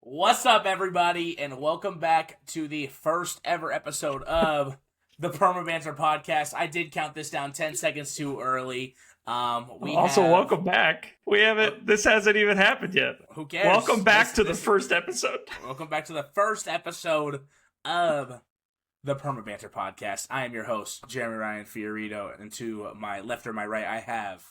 What's up, everybody, and welcome back to the first ever episode of the Permabanter podcast. I did count this down 10 seconds too early. Welcome back. We haven't. This hasn't even happened yet. Who cares? Welcome back to the first episode. Welcome back to the first episode of the Permabanter podcast. I am your host, Jeremy Ryan Fiorito, and to my left or my right, I have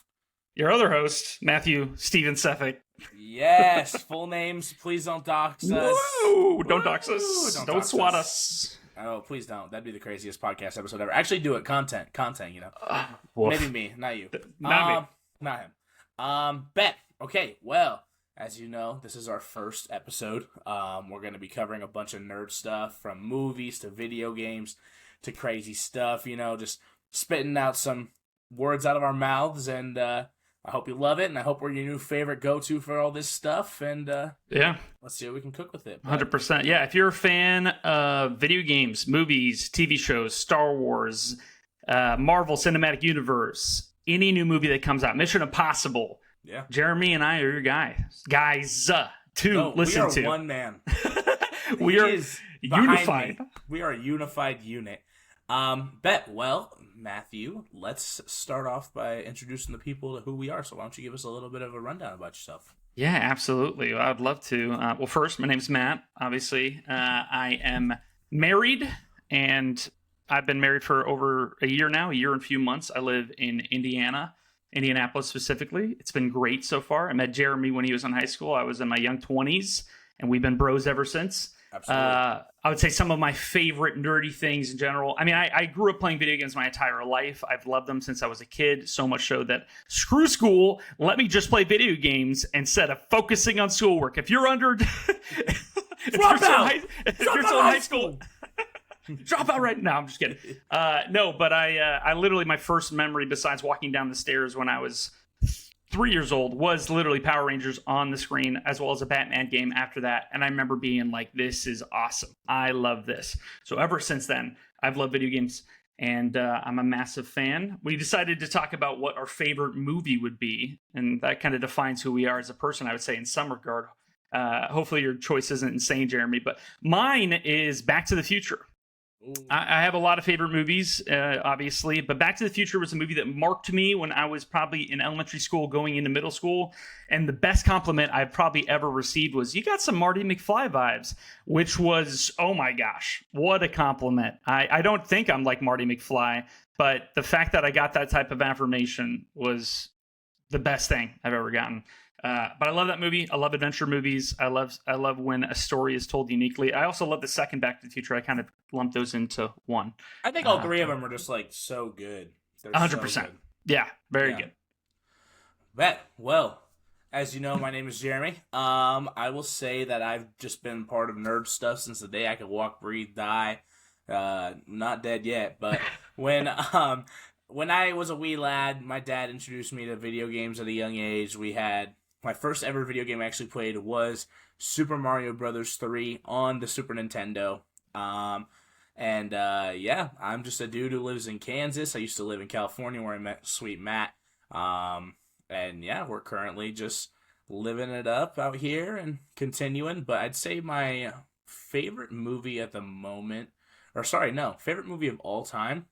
your other host, Matthew Steven Seffick. Yes, full names. Please don't dox us. Whoa! Don't dox us. Don't swat us. Oh, please don't. That'd be the craziest podcast episode ever. Actually, do it. Content, you know. Maybe me, not you. Not me. Not him. Bet. Okay, well, as you know, this is our first episode. We're going to be covering a bunch of nerd stuff, from movies to video games to crazy stuff, you know, just spitting out some words out of our mouths, and I hope you love it, and I hope we're your new favorite go-to for all this stuff, and yeah, let's see what we can cook with it. 100%. Yeah, if you're a fan of video games, movies, TV shows, Star Wars, Marvel Cinematic Universe, any new movie that comes out, Mission Impossible, yeah, Jeremy and I are your guys to listen to. We are one man. We are unified. We are a unified unit. Bet. Well, Matthew, let's start off by introducing the people to who we are. So why don't you give us a little bit of a rundown about yourself? Yeah, absolutely. I'd love to. Well, first, my name's Matt, obviously. I am married, and I've been married for over a year now, a year and a few months. I live in Indianapolis specifically. It's been great so far. I met Jeremy when he was in high school. I was in my young 20s, and we've been bros ever since. Absolutely. I would say some of my favorite nerdy things in general. I mean, I grew up playing video games my entire life. I've loved them since I was a kid, so much so that screw school, let me just play video games instead of focusing on schoolwork. If you're under... if you're still in high school... Drop out right now. I'm just kidding. No, but I literally, my first memory besides walking down the stairs when I was 3 years old was literally Power Rangers on the screen, as well as a Batman game after that. And I remember being like, this is awesome. I love this. So ever since then, I've loved video games, and I'm a massive fan. We decided to talk about what our favorite movie would be, and that kind of defines who we are as a person, I would say, in some regard. Hopefully your choice isn't insane, Jeremy, but mine is Back to the Future. I have a lot of favorite movies, obviously, but Back to the Future was a movie that marked me when I was probably in elementary school going into middle school, and the best compliment I've probably ever received was, you got some Marty McFly vibes, which was, oh my gosh, what a compliment. I don't think I'm like Marty McFly, but the fact that I got that type of affirmation was the best thing I've ever gotten. But I love that movie. I love adventure movies. I love when a story is told uniquely. I also love the second Back to the Future. I kind of lumped those into one. I think all three of them are just like so good. They're 100%. So good. Yeah, very good. Bet. Well, as you know, my name is Jeremy. I will say that I've just been part of nerd stuff since the day I could walk, breathe, die. Not dead yet, but when I was a wee lad, my dad introduced me to video games at a young age. We had my first ever video game I actually played was Super Mario Brothers 3 on the Super Nintendo. Yeah, I'm just a dude who lives in Kansas. I used to live in California where I met sweet Matt. And yeah, we're currently just living it up out here and continuing. But I'd say my favorite movie at the moment, favorite movie of all time.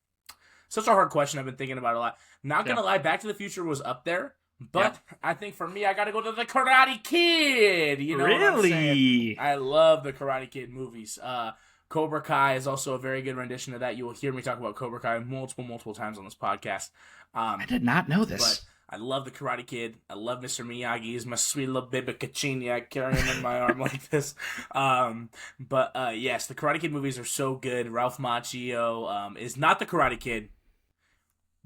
Such a hard question. I've been thinking about it a lot. Not gonna lie, Back to the Future was up there. But I think for me, I gotta go to the Karate Kid. You know what I'm saying? I love the Karate Kid movies. Cobra Kai is also a very good rendition of that. You will hear me talk about Cobra Kai multiple times on this podcast. I did not know this. But I love the Karate Kid. I love Mr. Miyagi. He's my sweet little baby Kachini. I carry him in my arm like this. Yes, the Karate Kid movies are so good. Ralph Macchio is not the Karate Kid.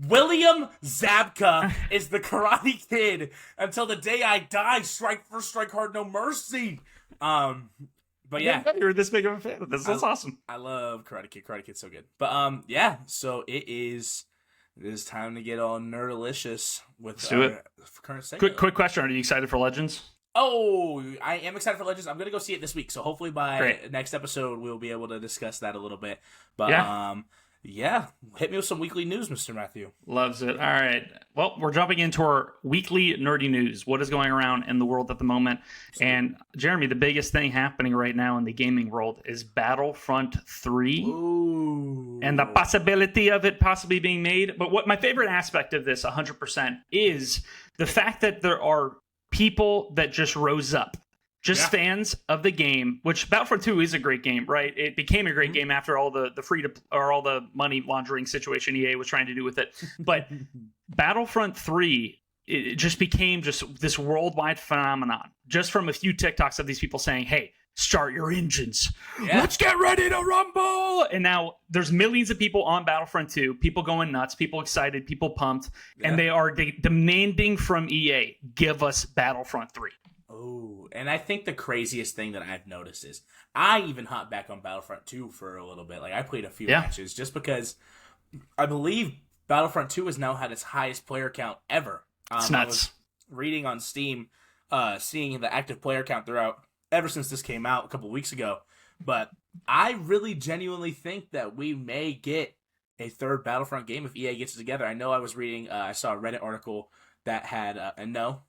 William Zabka is the Karate Kid until the day I die. Strike first, strike hard, no mercy. But yeah, you're this big of a fan of this. That's awesome. I love Karate Kid. Karate Kid's so good. But yeah, so it is time to get all nerdalicious with our current segment. Quick question: are you excited for Legends? Oh, I am excited for Legends. I'm gonna go see it this week, so hopefully by next episode we'll be able to discuss that a little bit. But Yeah, hit me with some weekly news, Mr. Matthew. Loves it. All right. Well, we're jumping into our weekly nerdy news. What is going around in the world at the moment? And Jeremy, the biggest thing happening right now in the gaming world is Battlefront 3. Ooh. And the possibility of it possibly being made. But what my favorite aspect of this 100% is the fact that there are people that just rose up. Just fans of the game, which Battlefront 2 is a great game, right? It became a great game after all the free to or all the money laundering situation EA was trying to do with it. But Battlefront 3, it just became just this worldwide phenomenon. Just from a few TikToks of these people saying, "Hey, start your engines. Let's get ready to rumble." And now there's millions of people on Battlefront 2, people going nuts, people excited, people pumped, and they are demanding from EA, give us Battlefront 3. Oh, and I think the craziest thing that I've noticed is I even hopped back on Battlefront 2 for a little bit. Like, I played a few matches just because I believe Battlefront 2 has now had its highest player count ever. It's nuts. I was reading on Steam, seeing the active player count throughout ever since this came out a couple weeks ago. But I really genuinely think that we may get a third Battlefront game if EA gets it together. I know I was reading, I saw a Reddit article that had, and no,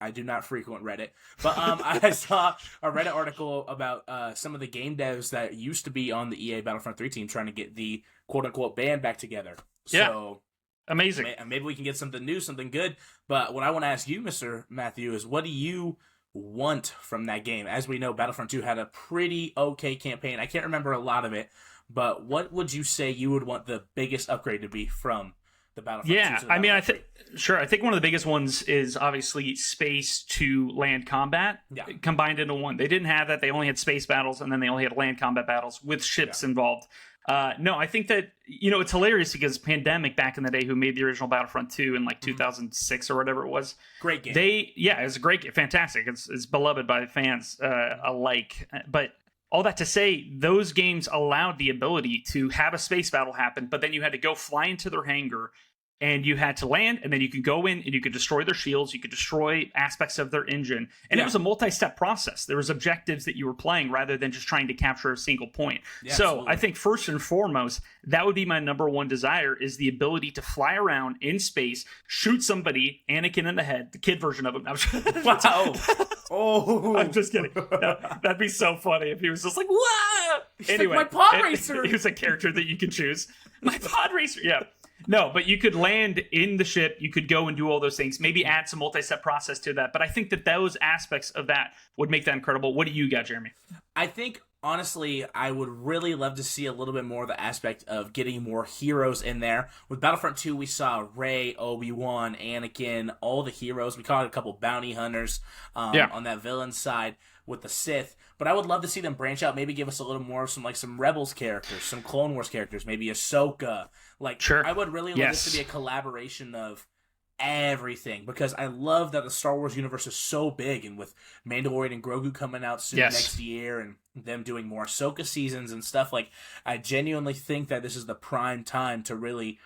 I do not frequent Reddit, but I saw a Reddit article about some of the game devs that used to be on the EA Battlefront 3 team trying to get the quote-unquote band back together. So amazing. Maybe we can get something new, something good. But what I want to ask you, Mr. Matthew, is what do you want from that game? As we know, Battlefront 2 had a pretty okay campaign. I can't remember a lot of it, but what would you say you would want the biggest upgrade to be from the Battlefront 2 to the I mean, I Battlefront think one of the biggest ones is obviously space to land combat combined into one. They didn't have that. They only had space battles, and then they only had land combat battles with ships involved. No, I think that, it's hilarious because Pandemic back in the day, who made the original Battlefront 2 in like 2006 or whatever it was. Great game. It was a great game. Fantastic. It's beloved by fans alike. But all that to say, those games allowed the ability to have a space battle happen, but then you had to go fly into their hangar and you had to land, and then you could go in and you could destroy their shields, you could destroy aspects of their engine, and it was a multi-step process. There was objectives that you were playing rather than just trying to capture a single point. So absolutely. I think first and foremost, that would be my number one desire, is the ability to fly around in space, shoot somebody, Anakin in the head, the kid version of him. Wow. Oh, I'm just kidding. That'd be so funny if he was just like, "Whoa!" Anyway, like, my pod racer. He was a character that you could choose. My pod racer, yeah. No, but you could land in the ship. You could go and do all those things. Maybe add some multi-step process to that. But I think that those aspects of that would make that incredible. What do you got, Jeremy? I think, honestly, I would really love to see a little bit more of the aspect of getting more heroes in there. With Battlefront 2, we saw Rey, Obi-Wan, Anakin, all the heroes. We caught a couple bounty hunters on that villain side with the Sith. But I would love to see them branch out, maybe give us a little more of some Rebels characters, some Clone Wars characters, maybe Ahsoka. I would really love this to be a collaboration of everything, because I love that the Star Wars universe is so big, and with Mandalorian and Grogu coming out soon next year, and them doing more Ahsoka seasons and stuff, I genuinely think that this is the prime time to really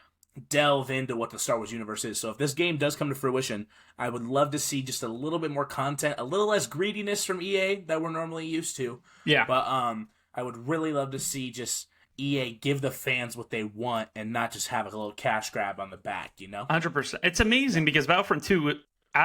delve into what the Star Wars universe is. So if this game does come to fruition, I would love to see just a little bit more content, a little less greediness from EA that we're normally used to. Yeah. But I would really love to see just EA give the fans what they want and not just have a little cash grab on the back, 100%. It's amazing because Battlefront 2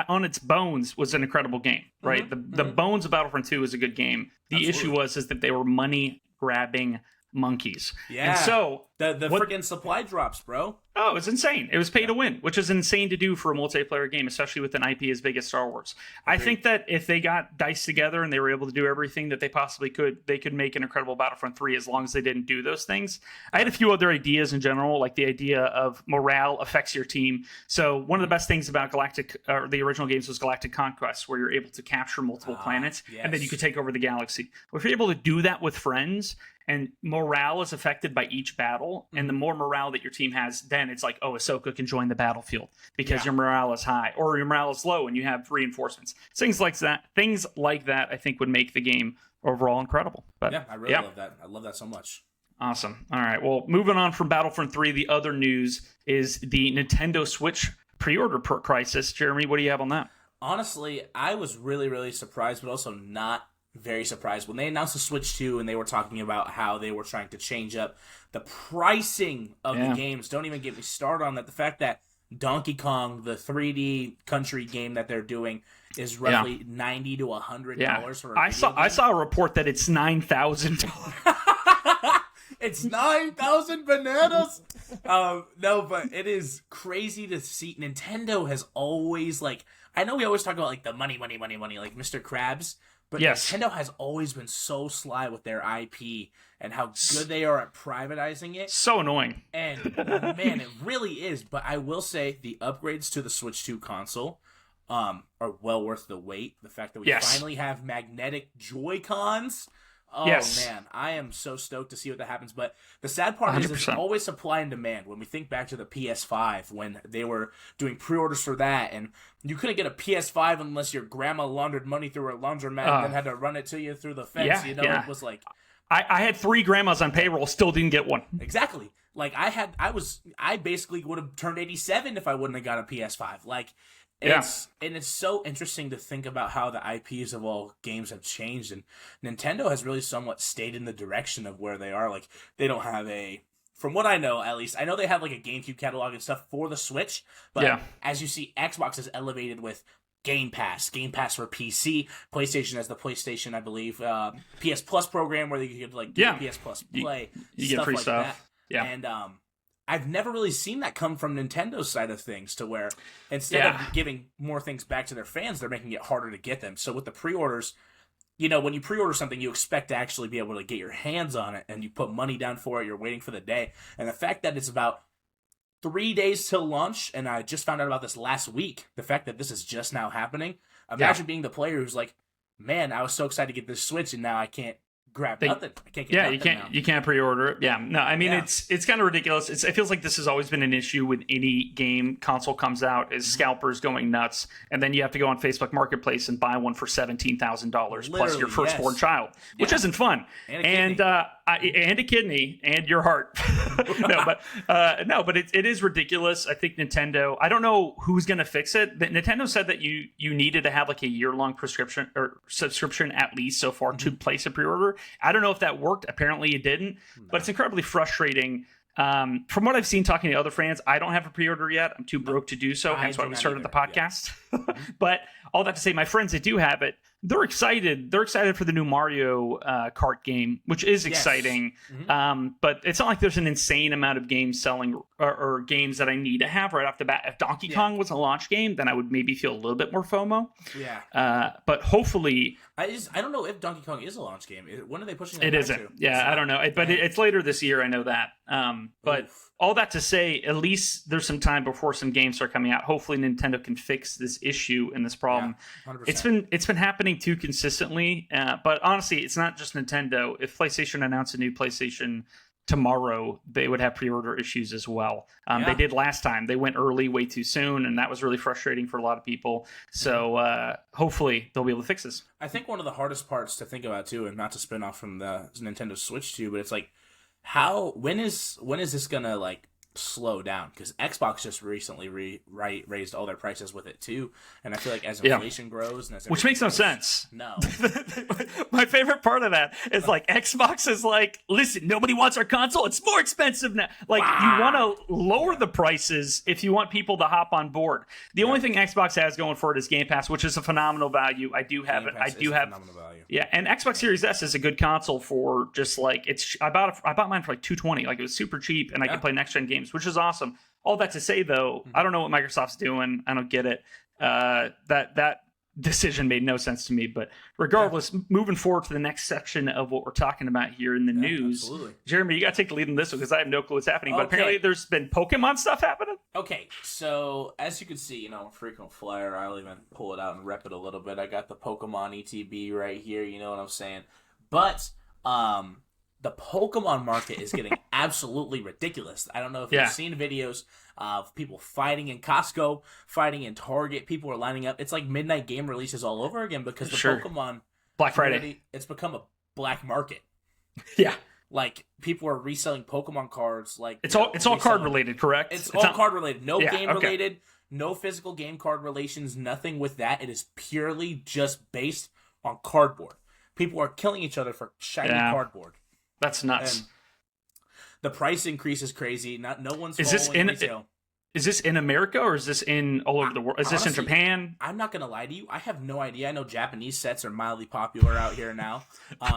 on its bones was an incredible game, right? The bones of Battlefront 2 is a good game. The issue is that they were money grabbing monkeys. Yeah. And so the freaking supply drops, bro. Oh, it's insane. It was pay to win, which is insane to do for a multiplayer game, especially with an IP as big as Star Wars. I think that if they got DICE together and they were able to do everything that they possibly could, they could make an incredible Battlefront 3 as long as they didn't do those things. I had a few other ideas in general, like the idea of morale affects your team. So one of the best things about the original games was Galactic Conquest, where you're able to capture multiple planets and then you could take over the galaxy. Well, if you're able to do that with friends, and morale is affected by each battle, and the more morale that your team has, then it's like, oh, Ahsoka can join the battlefield because your morale is high, or your morale is low and you have reinforcements. Things like that, I think would make the game overall incredible. But I really love that. I love that so much. Awesome. All right. Well, moving on from Battlefront 3, the other news is the Nintendo Switch pre-order crisis. Jeremy, what do you have on that? Honestly, I was really, really surprised, but also not very surprised when they announced the Switch 2 and they were talking about how they were trying to change up the pricing of the games. Don't even get me started on that. The fact that Donkey Kong, the 3D country game that they're doing, is roughly $90 to $100 for a I saw a report that it's $9,000. It's 9,000 bananas. No, but it is crazy to see. Nintendo has always, like, I know we always talk about like the money, like Mr. Krabs, but Nintendo has always been so sly with their IP and how good they are at privatizing it. So annoying. And man, it really is. But I will say the upgrades to the Switch 2 console are well worth the wait. The fact that we finally have magnetic Joy-Cons. Oh, man, I am so stoked to see what that happens. But the sad part 100%. Is it's always supply and demand. When we think back to the PS5, when they were doing pre-orders for that, and you couldn't get a PS5 unless your grandma laundered money through her laundromat and then had to run it to you through the fence. It was like... I had 3 grandmas on payroll, still didn't get one. Exactly. Like, I basically would have turned 87 if I wouldn't have got a PS5. Like... And it's so interesting to think about how the IPs of all games have changed, and Nintendo has really somewhat stayed in the direction of where they are. Like, they don't have from what I know, at least, I know they have like a GameCube catalog and stuff for the Switch, but as you see, Xbox is elevated with Game Pass for PC, PlayStation has the PlayStation, I believe, PS Plus program where you could like do PS Plus Play, you get free stuff. That. And I've never really seen that come from Nintendo's side of things, to where instead of giving more things back to their fans, they're making it harder to get them. So with the pre-orders, when you pre-order something, you expect to actually be able to get your hands on it, and you put money down for it, you're waiting for the day. And the fact that it's about 3 days till launch, and I just found out about this last week, the fact that this is just now happening, imagine being the player who's like, man, I was so excited to get this Switch, and now I can't grab nothing. I can't get nothing now. You can't pre-order it. Yeah, no, I mean it's kind of ridiculous. It feels like this has always been an issue with any game console comes out, is scalpers going nuts, and then you have to go on Facebook Marketplace and buy one for $17,000 plus your firstborn child, which isn't fun. And a kidney and your heart. But it is ridiculous. I think Nintendo, I don't know who's going to fix it. But Nintendo said that you needed to have like a year-long prescription or subscription at least so far to place a pre-order. I don't know if that worked. Apparently it didn't. But it's incredibly frustrating. From what I've seen talking to other fans, I don't have a pre-order yet. I'm too broke to do so. Hence why we started the podcast. But all that to say, my friends that do have it, they're excited. They're excited for the new Mario Kart game, which is exciting. But it's not like there's an insane amount of games selling or games that I need to have right off the bat. If Donkey Kong was a launch game, then I would maybe feel a little bit more FOMO. But hopefully... I don't know if Donkey Kong is a launch game. When are they pushing it? It isn't. I don't know. But it's later this year. I know that. But all that to say, at least there's some time before some games start coming out. Hopefully Nintendo can fix this issue and this problem. 100%. It's been happening too consistently. But honestly, it's not just Nintendo. If PlayStation announced a new PlayStation tomorrow, they would have pre-order issues as well. They did last time. They went early way too soon, and that was really frustrating for a lot of people. So hopefully they'll be able to fix this. I think one of the hardest parts to think about too, and not to spin off from the Nintendo Switch too, but it's like, when is this gonna like slow down? Because Xbox just recently raised all their prices with it too, and I feel like as inflation grows and as which makes no sense. No. My favorite part of that is like Xbox is like, listen, nobody wants our console, it's more expensive now. Like you want to lower the prices if you want people to hop on board. The only thing Xbox has going for it is Game Pass, which is a phenomenal value. I do have it. I do have phenomenal value. Yeah, and Xbox Series S is a good console for just like I bought mine for like $220. Like it was super cheap, and I can play next gen games, which is awesome. All that to say, though, I don't know what Microsoft's doing. I don't get it. That decision made no sense to me. But regardless, moving forward to the next section of what we're talking about here in the news. Absolutely. Jeremy, you got to take the lead in this one because I have no clue what's happening. But apparently there's been Pokemon stuff happening. Okay, so as you can see, frequent flyer, I'll even pull it out and rep it a little bit. I got the Pokemon ETB right here, you know what I'm saying? But the Pokemon market is getting absolutely ridiculous. I don't know if you've seen videos of people fighting in Costco, fighting in Target. People are lining up. It's like midnight game releases all over again because the Pokemon Black Friday, it's become a black market. Yeah. Like people are reselling Pokemon cards. Like it's all card related, correct? It's all card related. No game related. No physical game card relations. Nothing with that. It is purely just based on cardboard. people are killing each other for shiny Yeah. cardboard. That's nuts. And the price increase is crazy. No one's Is this following in retail. Is this in America or is this in all over the world? Is this Honestly, in Japan? I'm not gonna lie to you. I have no idea. I know Japanese sets are mildly popular out here now.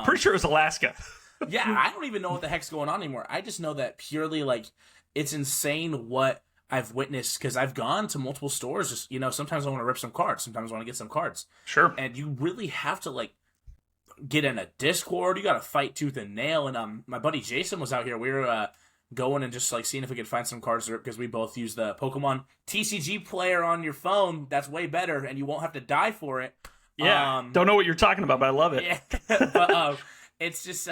Pretty sure it was Alaska. Yeah, I don't even know what the heck's going on anymore. I just know that purely, like, it's insane what I've witnessed, because I've gone to multiple stores. Just, sometimes I want to rip some cards. Sometimes I want to get some cards. Sure. And you really have to, like, get in a Discord. You got to fight tooth and nail. And my buddy Jason was out here. We were going and just, like, seeing if we could find some cards to rip, because we both use the Pokemon TCG player on your phone. That's way better, and you won't have to die for it. Yeah. Don't know what you're talking about, but I love it. Yeah. But it's just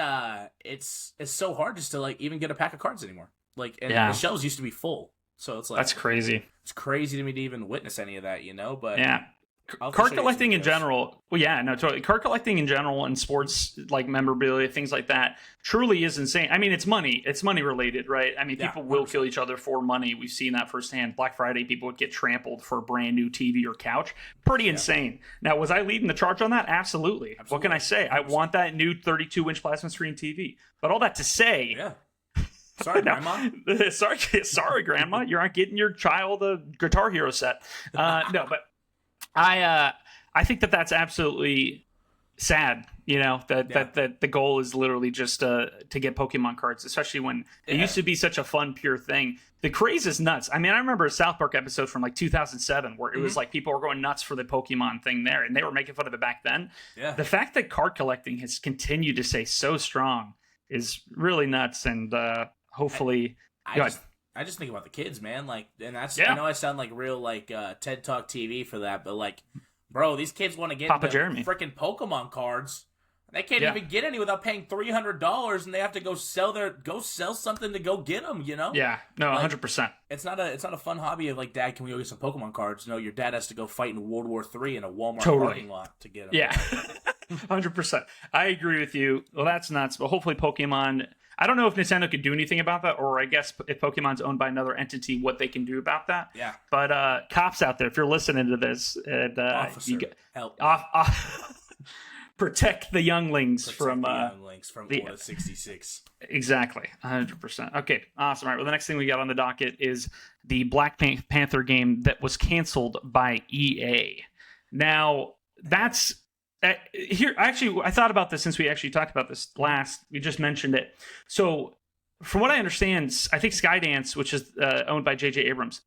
it's so hard just to, like, even get a pack of cards anymore. Like, and the shelves used to be full, so it's like, that's crazy. It's crazy to me to even witness any of that, But yeah, card collecting in general. Well, yeah, no, totally. Card collecting in general and sports, like memorabilia, things like that, truly is insane. I mean, it's money. It's money related, right? I mean, people will kill each other for money. We've seen that firsthand. Black Friday, people would get trampled for a brand new TV or couch. Pretty insane. Now, was I leading the charge on that? Absolutely. What can I say? 100%. I want that new 32-inch plasma screen TV. But all that to say, sorry, Grandma. sorry, Grandma. You aren't getting your child a Guitar Hero set. No, but I think that's absolutely sad. That the goal is literally just to get Pokemon cards, especially when it used to be such a fun, pure thing. The craze is nuts. I mean, I remember a South Park episode from like 2007 where it was like people were going nuts for the Pokemon thing there, and they were making fun of it back then. Yeah. The fact that card collecting has continued to stay so strong is really nuts, and hopefully, I just think about the kids, man. Like, and that's I know I sound like real like TED Talk TV for that, but like, bro, these kids want to get freaking Pokemon cards. They can't even get any without paying $300, and they have to go sell something to go get them. Yeah, no, 100%. It's not a fun hobby of like, Dad, can we go get some Pokemon cards? No, your dad has to go fight in World War III in a Walmart parking lot to get them. Yeah, 100%. I agree with you. Well, that's nuts. But hopefully, Pokemon. I don't know if Nintendo could do anything about that, or I guess if Pokemon's owned by another entity, what they can do about that. Yeah. But cops out there, if you're listening to this, and Officer, help. Protect the younglings from Order 66. Exactly, 100%. Okay, awesome. All right, well, the next thing we got on the docket is the Black Panther game that was canceled by EA. Now, that's here. Actually, I thought about this since we actually talked about this last. We just mentioned it. So, from what I understand, I think Skydance, which is owned by J.J. Abrams,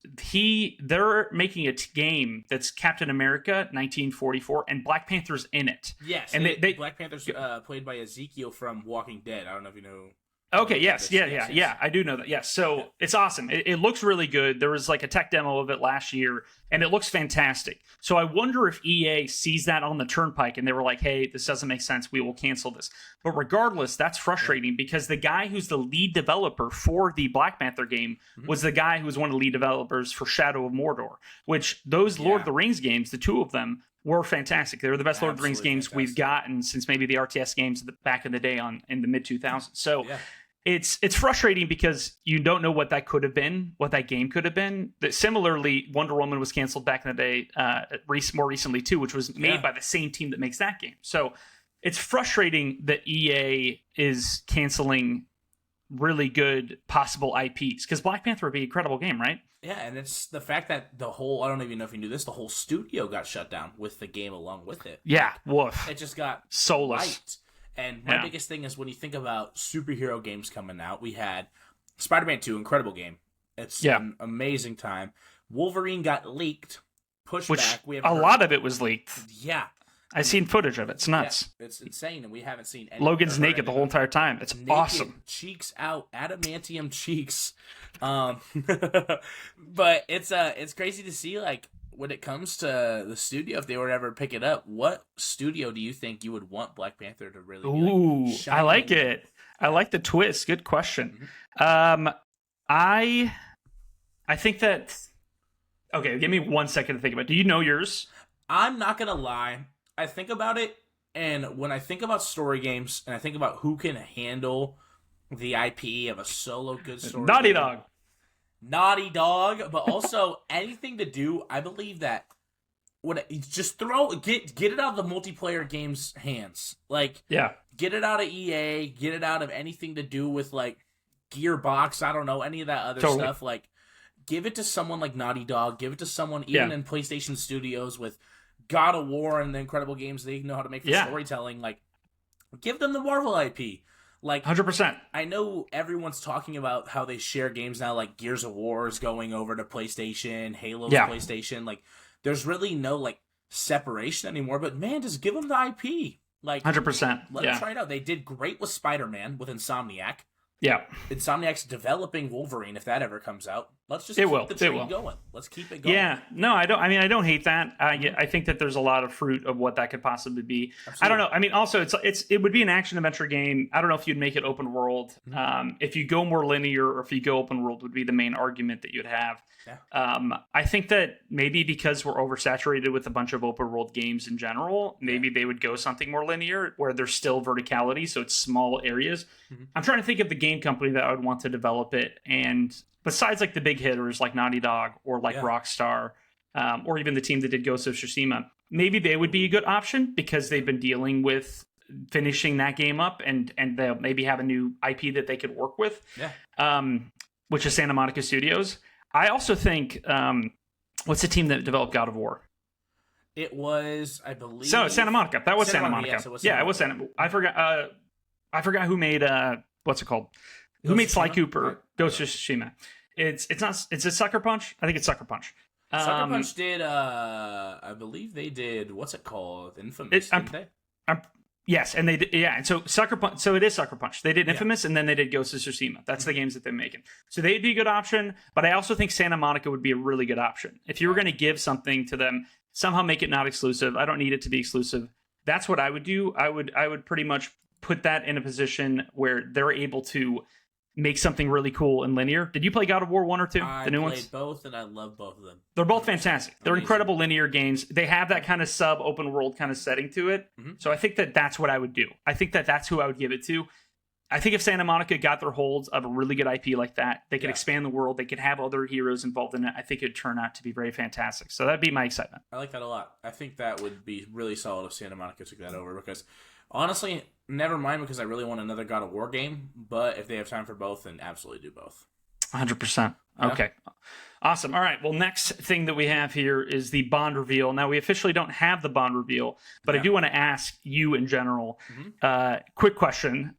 they're making a game that's Captain America 1944, and Black Panther's in it. Yes, and Black Panther's played by Ezekiel from Walking Dead. I don't know if you know. Okay, yes, yeah, I do know that. Yes, so it's awesome. It looks really good. There was like a tech demo of it last year, and it looks fantastic. So I wonder if EA sees that on the turnpike, and they were like, hey, this doesn't make sense. We will cancel this. But regardless, that's frustrating because the guy who's the lead developer for the Black Panther game was the guy who was one of the lead developers for Shadow of Mordor, which those Lord of the Rings games, the two of them, were fantastic. They were the best Lord of the Rings games we've gotten since maybe the RTS games back in the day in the mid-2000s. So it's frustrating because you don't know what that could have been, what that game could have been. Similarly, Wonder Woman was canceled back in the day, more recently too, which was made by the same team that makes that game. So it's frustrating that EA is canceling really good possible IPs because Black Panther would be an incredible game, right? Yeah, and it's the fact that I don't even know if you knew this, the whole studio got shut down with the game along with it. Yeah, woof. It just got soulless. Wiped. And my biggest thing is when you think about superhero games coming out, we had Spider-Man 2, incredible game. It's an amazing time. Wolverine got leaked, pushed back. A lot of it was leaked. Yeah. I've seen footage of it. It's nuts. Yeah, it's insane, and we haven't seen any. Logan's naked the whole entire time. It's awesome. Cheeks out, adamantium cheeks. But it's crazy to see, like, when it comes to the studio, if they were to ever pick it up, what studio do you think you would want Black Panther to really be? Ooh, I like it. I like the twist. Good question. I think that... Okay, give me 1 second to think about it. Do you know yours? I'm not going to lie. I think about it, and when I think about story games, and I think about who can handle the IP of a solo good story Naughty Dog, but also anything to do, I believe that just get it out of the multiplayer game's hands. Like, Yeah. get it out of EA, get it out of anything to do with like Gearbox, I don't know, any of that other stuff. Like, give it to someone like Naughty Dog, give it to someone even in PlayStation Studios with God of War and the incredible games they know how to make for storytelling. Like, give them the Marvel IP. Like, 100%. I know everyone's talking about how they share games now, like Gears of War is going over to PlayStation, Halo's PlayStation. Like, there's really no like separation anymore. But man, just give them the IP. Like, 100%. Let them try it out. They did great with Spider-Man with Insomniac. Yeah. Insomniac's developing Wolverine if that ever comes out. Let's just keep the train going. Let's keep it going. Yeah. No, I don't hate that. I think that there's a lot of fruit of what that could possibly be. Absolutely. I don't know. I mean, also it would be an action adventure game. I don't know if you'd make it open world. If you go more linear or if you go open world would be the main argument that you'd have. Yeah. I think that maybe because we're oversaturated with a bunch of open world games in general, maybe they would go something more linear where there's still verticality, so it's small areas. I'm trying to think of the game company that I would want to develop it, and besides like the big hitters like Naughty Dog or like Rockstar, or even the team that did Ghost of Tsushima, maybe they would be a good option because they've been dealing with finishing that game up, and they'll maybe have a new IP that they could work with, which is Santa Monica Studios. I also think, what's the team that developed God of War? It was, I believe, Santa Monica. That was Santa Monica. Yes, it was Santa Monica. I forgot who made what's it called? Who made Sly Cooper? Ghost of Tsushima. It's not. It's a Sucker Punch. I think it's Sucker Punch. Sucker Punch did. I believe they did. What's it called? Infamous. Didn't they? Yes, and they did. Yeah, and so Sucker Punch. So it is Sucker Punch. They did Infamous, and then they did Ghost of Tsushima. That's the games that they're making. So they'd be a good option. But I also think Santa Monica would be a really good option if you were going to give something to them. Somehow make it not exclusive. I don't need it to be exclusive. That's what I would do. I would pretty much put that in a position where they're able to make something really cool and linear. Did you play God of War 1 or 2? The new ones? I played both, and I love both of them. They're both fantastic. They're incredible linear games. They have that kind of sub-open world kind of setting to it. So I think that that's what I would do. I think that that's who I would give it to. I think if Santa Monica got their holds of a really good IP like that, they could expand the world. They could have other heroes involved in it. I think it would turn out to be very fantastic. So that'd be my excitement. I like that a lot. I think that would be really solid if Santa Monica took that over because, honestly, never mind because I really want another God of War game. But if they have time for both, then absolutely do both. 100%. Okay. Awesome. All right. Well, next thing that we have here is the Bond reveal. Now, we officially don't have the Bond reveal, but I do want to ask you in general, quick question.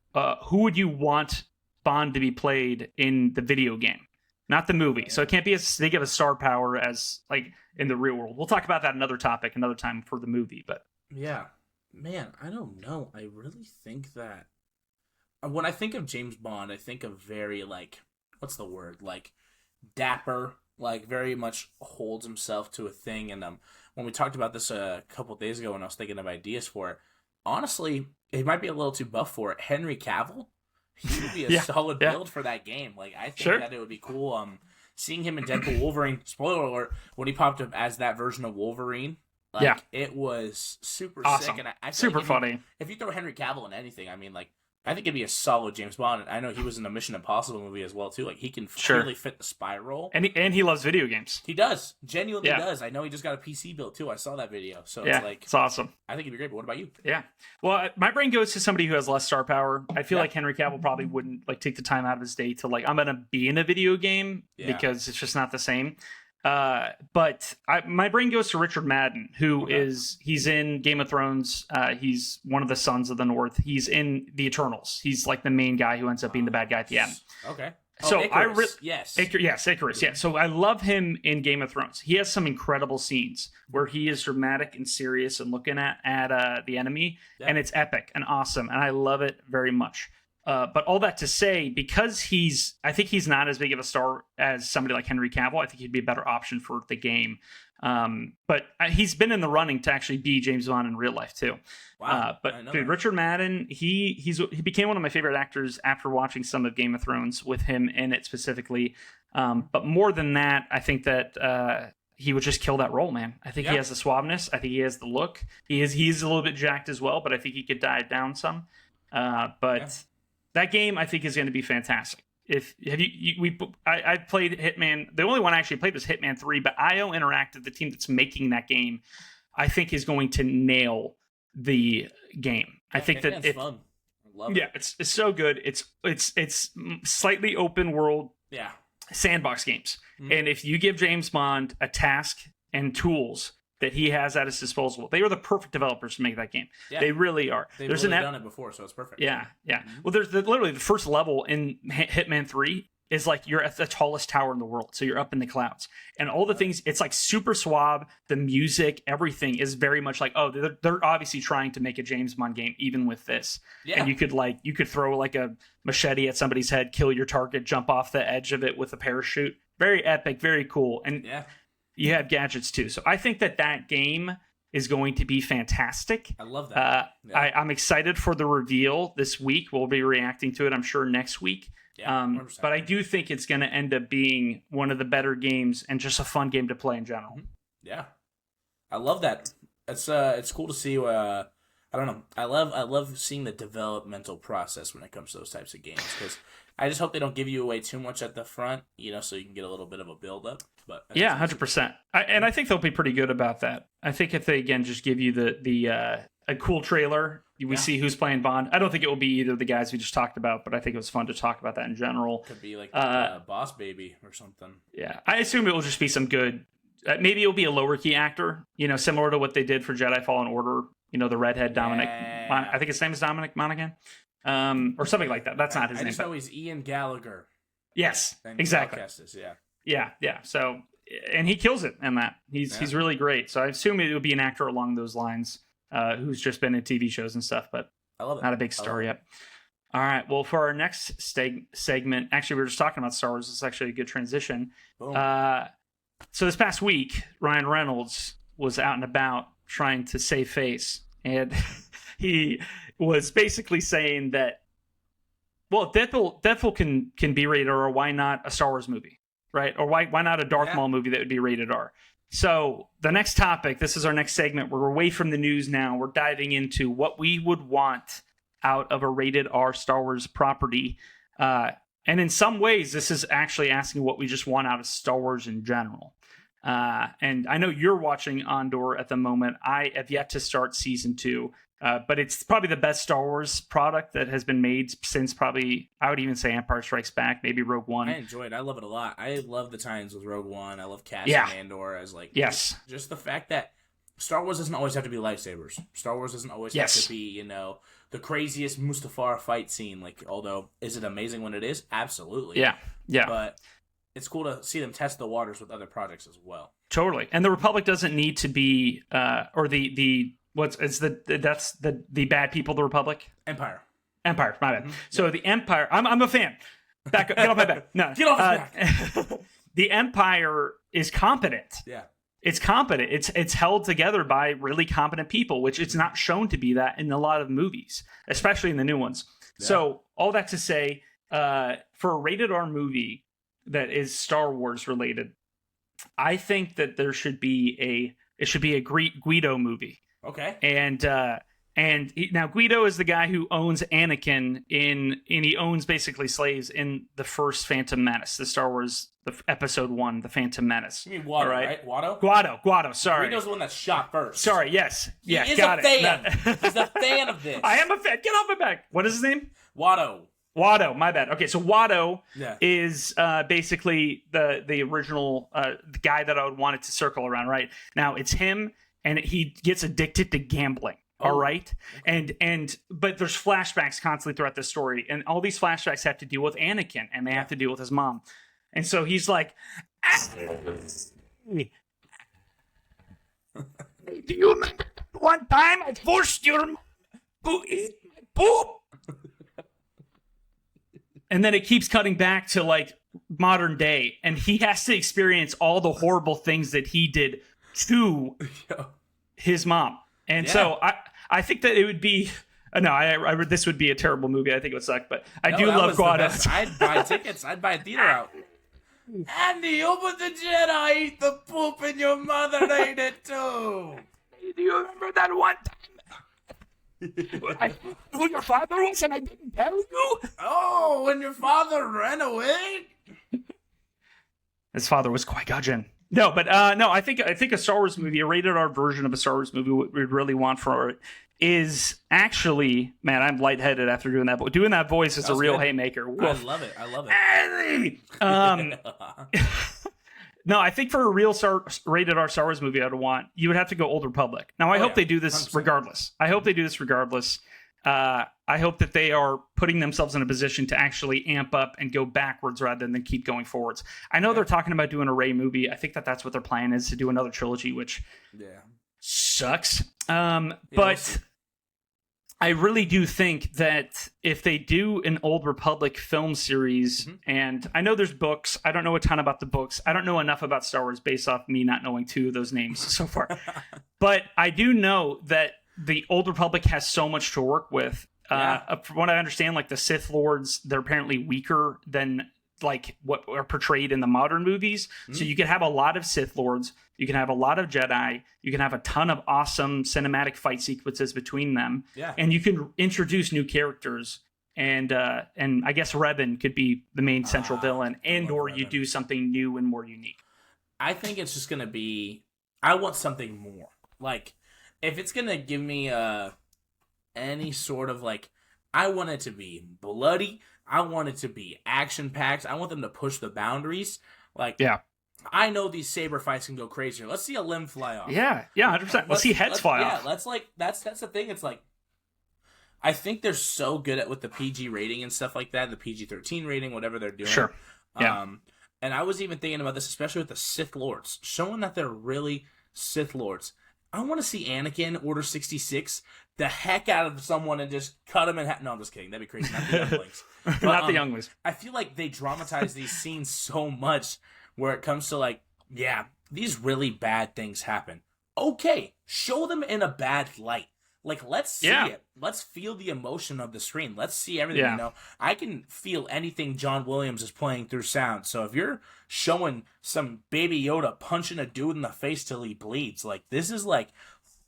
Who would you want Bond to be played in the video game? Not the movie. So it can't be as big of a star power as like in the real world. We'll talk about that another topic, another time for the movie. But yeah, man, I don't know. I really think that when I think of James Bond, I think of very like, what's the word? Like dapper, like very much holds himself to a thing. And when we talked about this a couple of days ago when I was thinking of ideas for it, honestly, he might be a little too buff for it. Henry Cavill, he would be a solid build for that game. Like, I think that it would be cool. Seeing him in Deadpool Wolverine, spoiler alert, when he popped up as that version of Wolverine, like, it was super awesome. sick. And I super funny. If you throw Henry Cavill in anything, I mean, like, I think it'd be a solid James Bond. And I know he was in a Mission Impossible movie as well, too. Like, he can really fit the spy role. And he loves video games. He does. Genuinely does. I know he just got a PC built, too. I saw that video. So it's like... it's awesome. I think it'd be great, but what about you? Yeah. Well, my brain goes to somebody who has less star power. I feel like Henry Cavill probably wouldn't like take the time out of his day to like, I'm going to be in a video game because it's just not the same. But my brain goes to Richard Madden, who he's in Game of Thrones. He's one of the Sons of the North. He's in the Eternals. He's like the main guy who ends up being the bad guy at the end. Okay. So Icarus. Icarus. Yeah. So I love him in Game of Thrones. He has some incredible scenes where he is dramatic and serious and looking at the enemy, and it's epic and awesome, and I love it very much. But all that to say, because I think he's not as big of a star as somebody like Henry Cavill. I think he'd be a better option for the game. But he's been in the running to actually be James Bond in real life too. Wow! But dude, Richard Madden, he became one of my favorite actors after watching some of Game of Thrones with him in it specifically. But more than that, I think that he would just kill that role, man. I think he has the suaveness. I think he has the look. He's a little bit jacked as well, but I think he could dive down some. That game, I think, is going to be fantastic. I played Hitman. The only one I actually played was Hitman 3, but IO Interactive, the team that's making that game, I think is going to nail the game. I think that it's fun. I love it. it's so good. It's slightly open world sandbox games. Mm-hmm. And if you give James Bond a task and tools that he has at his disposal, they are the perfect developers to make that game. Yeah. They really are. They've done it before, so it's perfect. Yeah. Mm-hmm. Well, there's literally the first level in Hitman 3 is like you're at the tallest tower in the world, so you're up in the clouds, and all the things. It's like super suave. The music, everything is very much like, oh, they're obviously trying to make a James Bond game, even with this. Yeah. And you could throw like a machete at somebody's head, kill your target, jump off the edge of it with a parachute. Very epic, very cool, and you have gadgets too. So I think that game is going to be fantastic. I love that. I'm excited for the reveal this week. We'll be reacting to it, I'm sure, next week. Yeah, but I do think it's going to end up being one of the better games and just a fun game to play in general. Yeah, I love that. It's cool to see. I don't know. I love seeing the developmental process when it comes to those types of games, because I just hope they don't give you away too much at the front, so you can get a little bit of a build up. But 100%. And I think they'll be pretty good about that. I think if they again just give you a cool trailer. We see who's playing Bond. I don't think it will be either of the guys we just talked about, but I think it was fun to talk about that in general. Could be like Boss Baby or something. Yeah, I assume it will just be some good. Maybe it'll be a lower key actor, similar to what they did for Jedi Fallen Order. The redhead Dominic. I think his name is Dominic Monaghan, or something like that. That's not his name. I just know he's Ian Gallagher. Yes, exactly. Yeah. So, and he kills it in that. He's really great. So I assume it would be an actor along those lines. Who's just been in TV shows and stuff, but I love it. Not a big star yet. All right. Well, for our next segment, actually, we were just talking about Star Wars. It's actually a good transition. So this past week, Ryan Reynolds was out and about trying to save face, and he was basically saying that, well, Deadpool can be rated R, or why not a Star Wars movie, right? Or why not a Darth Maul movie that would be rated R? So the next topic, this is our next segment. We're away from the news now. We're diving into what we would want out of a rated R Star Wars property. And in some ways, this is actually asking what we just want out of Star Wars in general. And I know you're watching Andor at the moment. I have yet to start season 2. But it's probably the best Star Wars product that has been made since probably, I would even say, Empire Strikes Back, maybe Rogue One. I enjoy it. I love it a lot. I love the tie-ins with Rogue One. I love casting Andor as just the fact that Star Wars doesn't always have to be lightsabers. Star Wars doesn't always have to be, the craziest Mustafar fight scene. Although, is it amazing when it is? Absolutely. Yeah. But it's cool to see them test the waters with other projects as well. Totally. And the Republic doesn't need to be, or that's the bad people, the Republic? Empire, my bad. Mm-hmm. So the Empire, I'm a fan. Back up, get off my back. No. Get off his back. The Empire is competent. Yeah. It's competent. It's held together by really competent people, which it's not shown to be that in a lot of movies, especially in the new ones. Yeah. So all that to say, for a rated R movie that is Star Wars related, I think that there should be a Guido movie. Okay. And now Guido is the guy who owns Anakin and he owns basically slaves in the first Phantom Menace, the Star Wars, Episode 1, the Phantom Menace. You mean Watto, right? Watto? Guado, sorry. Guido's the one that shot first. Sorry, yes. Yeah, he is got a fan. He's a fan of this. I am a fan. Get off my back. What is his name? Watto, my bad. Okay, so Watto is basically the original the guy that I would want it to circle around, right? Now, it's him, and he gets addicted to gambling. All right. Okay. But there's flashbacks constantly throughout the story. And all these flashbacks have to deal with Anakin and they have to deal with his mom. And so he's like, do you remember one time I forced your mom to eat my poop? And then it keeps cutting back to like modern day. And he has to experience all the horrible things that he did to his mom. And so I think that it would be this would be a terrible movie. I think it would suck, but I do love Guado. I'd buy tickets. I'd buy a theater out. Andy, over the Jedi, eat the poop and your mother ate it too. Do you remember that one time? Who your father was and I didn't tell you? Oh, when your father ran away? His father was Qui-Gon Jinn. No, but no, I think a Star Wars movie, a rated R version of a Star Wars movie, what we'd really want for it is actually, man, I'm lightheaded after doing that. But doing that voice is a real good. haymaker. Woof. I love it. I love it. No, I think for a real rated R Star Wars movie, you would have to go Old Republic. Now, I hope they do this 100%. Regardless. I hope they do this regardless. I hope that they are putting themselves in a position to actually amp up and go backwards rather than keep going forwards. I know they're talking about doing a Rey movie. I think that's what their plan is, to do another trilogy, which sucks. But I really do think that if they do an Old Republic film series, and I know there's books, I don't know a ton about the books. I don't know enough about Star Wars based off me not knowing two of those names so far. But I do know that the Old Republic has so much to work with. From what I understand, like the Sith Lords, they're apparently weaker than like what are portrayed in the modern movies. So you can have a lot of Sith Lords, you can have a lot of Jedi, you can have a ton of awesome cinematic fight sequences between them, and you can introduce new characters. And I guess Revan could be the main central villain, or you do something new and more unique. I think it's just gonna be. I want something more. Like, if it's gonna give me any sort of like, I want it to be bloody. I want it to be action-packed. I want them to push the boundaries. Like, I know these saber fights can go crazier. Let's see a limb fly off. 100%. Let's see heads fly off. That's the thing. It's like, I think they're so good at with the PG rating and stuff like that, the PG-13 rating, whatever they're doing. Sure. Yeah. And I was even thinking about this, especially with the Sith Lords, showing that they're really Sith Lords. I want to see Anakin Order 66 the heck out of someone and just cut him in half. No, I'm just kidding. That'd be crazy. Not the younglings. But, not the younglings. I feel like they dramatize these scenes so much where it comes to like, these really bad things happen. Okay, show them in a bad light. Like, let's see it. Let's feel the emotion of the screen. Let's see everything. You know, I can feel anything John Williams is playing through sound. So if you're showing some baby Yoda punching a dude in the face till he bleeds, like, this is like,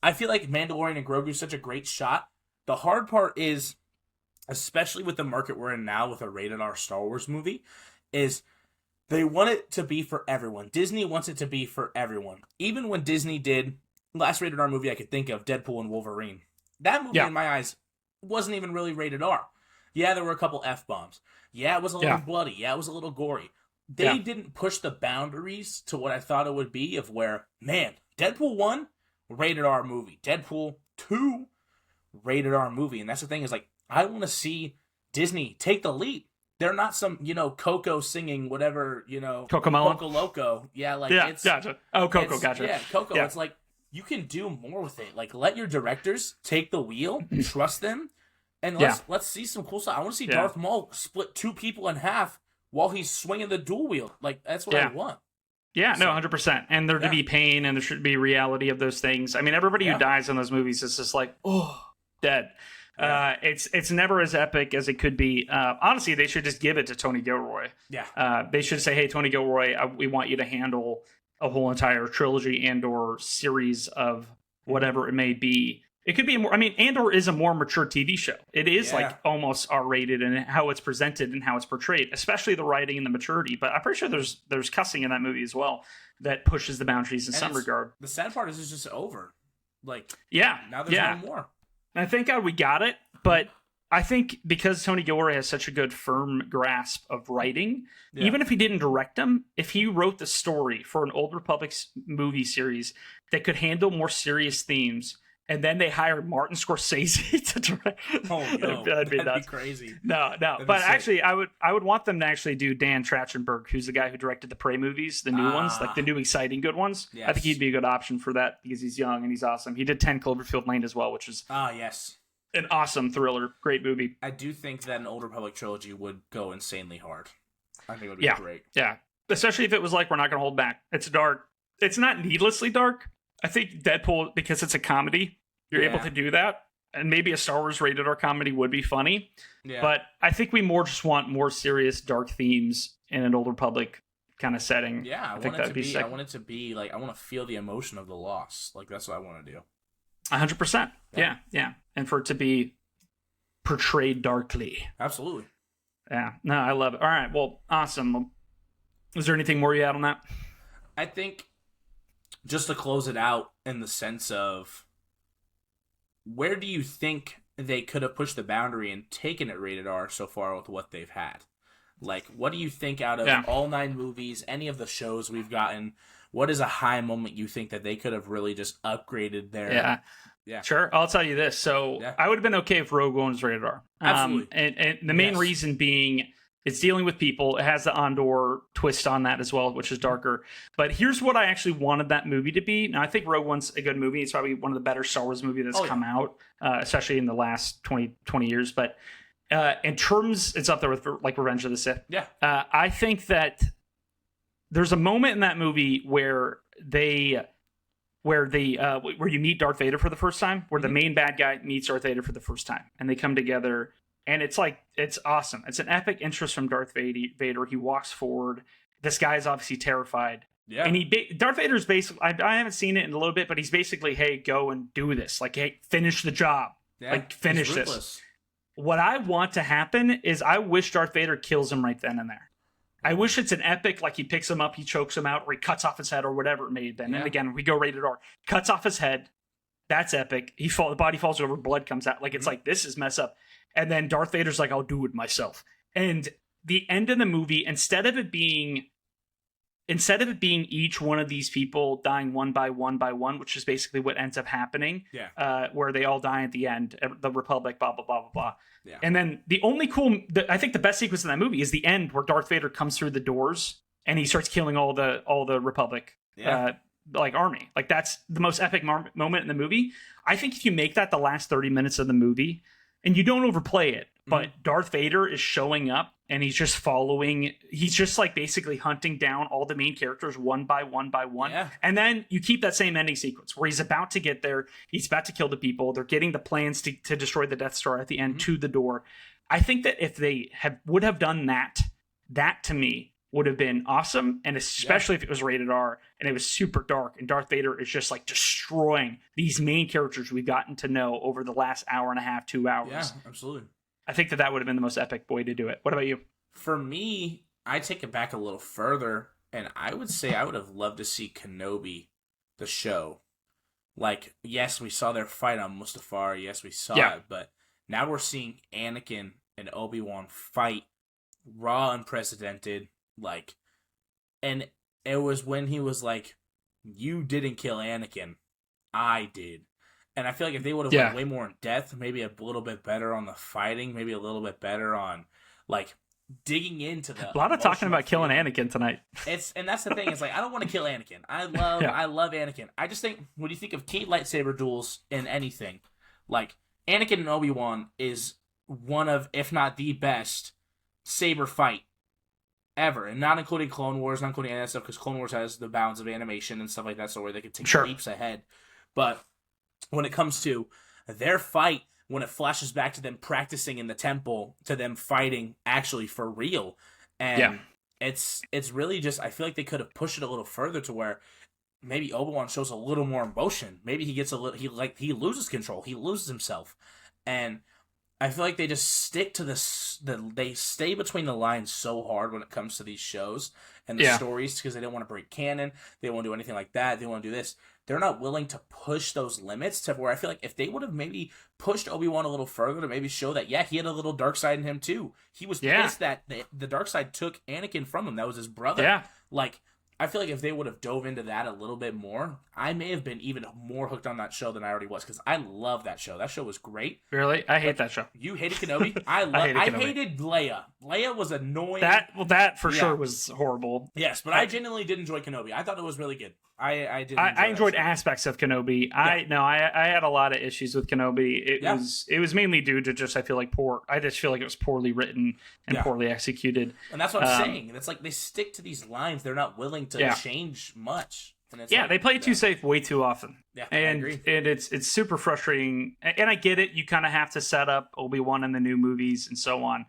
I feel like Mandalorian and Grogu is such a great shot. The hard part is, especially with the market we're in now with a rated R Star Wars movie, is they want it to be for everyone. Disney wants it to be for everyone. Even when Disney did last rated R movie I could think of, Deadpool and Wolverine. That movie, in my eyes, wasn't even really rated R. Yeah, there were a couple F-bombs. Yeah, it was a little bloody. Yeah, it was a little gory. They didn't push the boundaries to what I thought it would be of where, man, Deadpool 1, rated R movie. Deadpool 2, rated R movie. And that's the thing is, like, I want to see Disney take the lead. They're not some, Coco singing whatever, Coco Melon? Coco Loco. Yeah, like, it's... Gotcha. Oh, Coco, gotcha. Yeah, Coco. Yeah. It's like, you can do more with it. Like, let your directors take the wheel, trust them, and let's see some cool stuff. I want to see Darth Maul split two people in half while he's swinging the dual wield. Like, that's what I want. Yeah, no, 100%. And there to be pain, and there should be reality of those things. I mean, everybody who dies in those movies is just like, dead. Yeah. It's never as epic as it could be. Honestly, they should just give it to Tony Gilroy. Yeah. They should say, hey, Tony Gilroy, we want you to handle a whole entire trilogy and or series of whatever it may be. It could be Andor is a more mature TV show. It is like almost R-rated in how it's presented and how it's portrayed, especially the writing and the maturity. But I'm pretty sure there's cussing in that movie as well that pushes the boundaries in some regard. The sad part is it's just over. Like, now there's no more. And I thank God we got it, but I think because Tony Gilroy has such a good firm grasp of writing, even if he didn't direct them, if he wrote the story for an Old Republic movie series that could handle more serious themes, and then they hired Martin Scorsese to direct, that'd be crazy. No, but actually, I would want them to actually do Dan Trachtenberg, who's the guy who directed the Prey movies, the new ones, like the new exciting good ones. Yes. I think he'd be a good option for that because he's young and he's awesome. He did 10 Cloverfield Lane as well, which is an awesome thriller, great movie. I do think that an Old Republic trilogy would go insanely hard. I think it would be great. Yeah, especially if it was like, we're not going to hold back. It's dark. It's not needlessly dark. I think Deadpool, because it's a comedy, you're able to do that. And maybe a Star Wars rated R comedy would be funny. Yeah. But I think we just want more serious dark themes in an Old Republic kind of setting. Yeah, I want it to be like, I want to feel the emotion of the loss. Like, that's what I want to do. 100%. Yeah. And for it to be portrayed darkly. Absolutely. Yeah. No, I love it. All right. Well, awesome. Is there anything more you add on that? I think just to close it out in the sense of where do you think they could have pushed the boundary and taken it rated R so far with what they've had? Like, what do you think out of all 9 movies, any of the shows we've gotten, what is a high moment you think that they could have really just upgraded their... Yeah. Sure. I'll tell you this. So I would have been okay if Rogue One was rated R. Absolutely. And the main reason being it's dealing with people. It has the Andor twist on that as well, which is darker. But here's what I actually wanted that movie to be. Now, I think Rogue One's a good movie. It's probably one of the better Star Wars movies that's come out, especially in the last 20 years. But in terms, it's up there with like Revenge of the Sith. Yeah. I think that there's a moment in that movie where you meet Darth Vader for the first time, where the main bad guy meets Darth Vader for the first time, and they come together, and it's awesome. It's an epic interest from Darth Vader. He walks forward. This guy is obviously terrified. Yeah. And Darth Vader's basically, I haven't seen it in a little bit, but he's basically, hey, go and do this. Like, hey, finish the job. Yeah, like, finish this. What I want to happen is I wish Darth Vader kills him right then and there. I wish it's an epic, like he picks him up, he chokes him out, or he cuts off his head, or whatever it may have been. Yeah. And again, we go rated R. Cuts off his head. That's epic. The body falls over, blood comes out. Like, it's like, this is mess up. And then Darth Vader's like, I'll do it myself. And the end of the movie, instead of it being each one of these people dying one by one, which is basically what ends up happening, where they all die at the end, the Republic, blah, blah, blah, blah, blah. Yeah. And then the only I think the best sequence in that movie is the end where Darth Vader comes through the doors and he starts killing all the Republic army. Like, that's the most epic moment in the movie. I think if you make that the last 30 minutes of the movie, and you don't overplay it, but Darth Vader is showing up and he's just like basically hunting down all the main characters one by one by one. Yeah. And then you keep that same ending sequence where he's about to get there. He's about to kill the people. They're getting the plans to destroy the Death Star at the end to the door. I think that if they would have done that to me would have been awesome. And especially if it was rated R and it was super dark and Darth Vader is just like destroying these main characters we've gotten to know over the last hour and a half, 2 hours. Yeah, absolutely. I think that would have been the most epic way to do it. What about you? For me, I take it back a little further, and I would say I would have loved to see Kenobi, the show. Like, yes, we saw their fight on Mustafar. Yes, we saw it, but now we're seeing Anakin and Obi-Wan fight raw, unprecedented. Like, and it was when he was like, "You didn't kill Anakin, I did." And I feel like if they would have went way more in depth, maybe a little bit better on the fighting, maybe a little bit better on like digging into the a lot of talking about killing Anakin tonight. And that's the thing. It's like, I don't want to kill Anakin. I love Anakin. I just think when you think of key lightsaber duels in anything, like Anakin and Obi-Wan is one of, if not the best saber fight ever, and not including Clone Wars, not including any of that stuff, because Clone Wars has the bounds of animation and stuff like that, so where they can take leaps ahead. But when it comes to their fight, when it flashes back to them practicing in the temple, to them fighting actually for real, and it's really just, I feel like they could have pushed it a little further to where maybe Obi-Wan shows a little more emotion. Maybe he gets he loses control, he loses himself, and I feel like they just stick to this. They stay between the lines so hard when it comes to these shows and the stories, because they don't want to break canon. They won't do anything like that. They want to do this. They're not willing to push those limits to where I feel like if they would have maybe pushed Obi-Wan a little further to maybe show that, he had a little dark side in him too. He was pissed that the dark side took Anakin from him. That was his brother. Yeah. Like, I feel like if they would have dove into that a little bit more, I may have been even more hooked on that show than I already was, because I love that show. That show was great. Really? I hate that show. You hated Kenobi? I hated Leia. Leia was annoying. That for sure was horrible. Yes, but I genuinely did enjoy Kenobi. I thought it was really good. I enjoyed aspects of Kenobi. I had a lot of issues with Kenobi. It was mainly due to just, I feel like it was poorly written and poorly executed. And that's what I'm saying. It's like they stick to these lines. They're not willing to change much. And it's they play it too safe way too often. Yeah, I agree. And it's super frustrating. And I get it. You kind of have to set up Obi-Wan in the new movies and so on.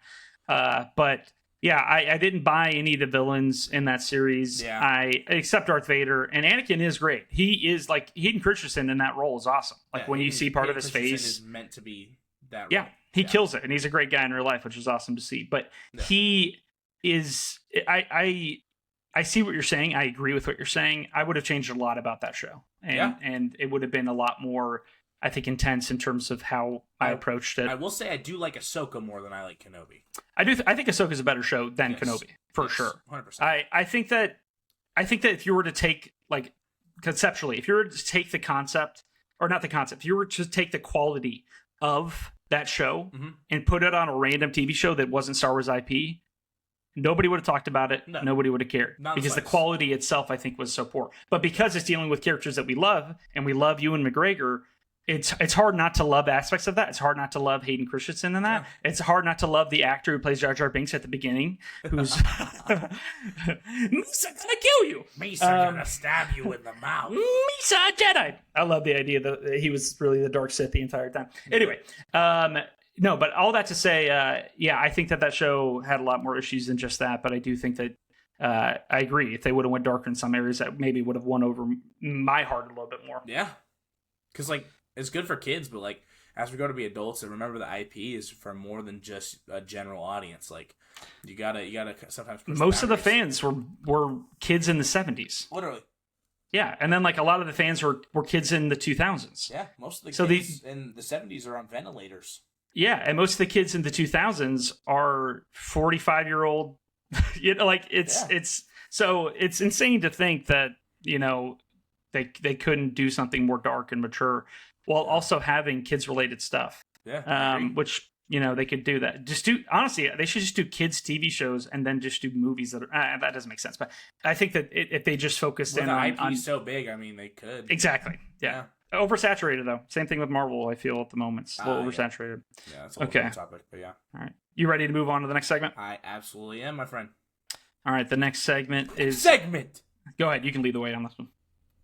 But yeah, I didn't buy any of the villains in that series. Yeah. Except Darth Vader, and Anakin is great. He is like, Hayden Christensen in that role is awesome. Like when you see part of his face, is meant to be that role. Yeah, he kills it, and he's a great guy in real life, which is awesome to see. But he is, I I see what you're saying. I agree with what you're saying. I would have changed a lot about that show, and it would have been a lot more, I think, intense in terms of how I approached it. I will say I do like Ahsoka more than I like Kenobi. I do. I think Ahsoka's a better show than Kenobi for sure. 100%. I think that if you were to take, like, conceptually, if you were to take the concept, or not the concept, if you were to take the quality of that show and put it on a random TV show that wasn't Star Wars IP, nobody would have talked about it. No. Nobody would have cared. Because the quality itself, I think, was so poor. But because it's dealing with characters that we love, and we love Ewan McGregor, it's hard not to love aspects of that. It's hard not to love Hayden Christensen in that. Yeah. It's hard not to love the actor who plays Jar Jar Binks at the beginning, who's Misa gonna kill you. Misa gonna stab you in the mouth. Misa Jedi. I love the idea that he was really the dark Sith the entire time. Anyway, no, but all that to say, I think that show had a lot more issues than just that. But I do think that I agree. If they would have went darker in some areas, that maybe would have won over my heart a little bit more. Yeah, because like, it's good for kids, but like, as we go to be adults, and remember the IP is for more than just a general audience. Like, you gotta sometimes push most of the fans were kids in the 70s. Literally. Yeah, and then like a lot of the fans were kids in the 2000s. Yeah, most of the kids in the 70s are on ventilators. Yeah, and most of the kids in the 2000s are 45-year-old. You know, like it's so it's insane to think that, you know, they couldn't do something more dark and mature while also having kids related stuff. Yeah. Which, you know, they could do that. Honestly, they should just do kids TV shows and then just do movies that are that doesn't make sense. But I think that if they just focused in on IP so big, I mean, they could. Exactly. Yeah. Oversaturated though. Same thing with Marvel, I feel, at the moment. It's a little oversaturated. Yeah, that's a whole different topic, but yeah. All right. You ready to move on to the next segment? I absolutely am, my friend. All right, the next segment is... Go ahead, you can lead the way on this one.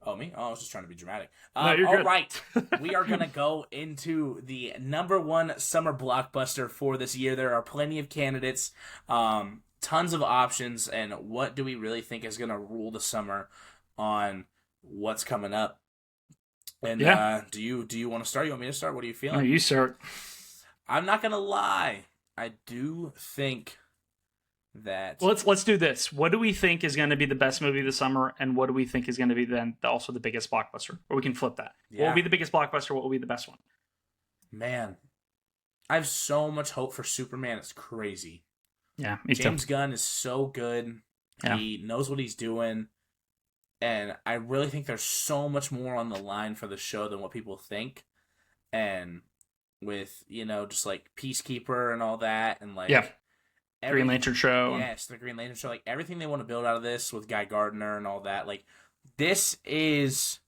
Oh, me? Oh, I was just trying to be dramatic. No, you're good. All right. We are going to go into the #1 summer blockbuster for this year. There are plenty of candidates, tons of options, and what do we really think is going to rule the summer on what's coming up? And do you want to start? You want me to start? What are you feeling? No, you start. I'm not going to lie. I do think that... Well, let's do this. What do we think is going to be the best movie of the summer, and what do we think is going to be then also the biggest blockbuster? Or we can flip that. Yeah. What will be the biggest blockbuster? What will be the best one? Man, I have so much hope for Superman. It's crazy. Yeah, me too. James Gunn is so good. Yeah. He knows what he's doing. And I really think there's so much more on the line for the show than what people think. And with, you know, just like Peacekeeper and all that, and like... Yeah. Green Lantern show. Yes, the Green Lantern show. Like, everything they want to build out of this with Guy Gardner and all that. Like, this is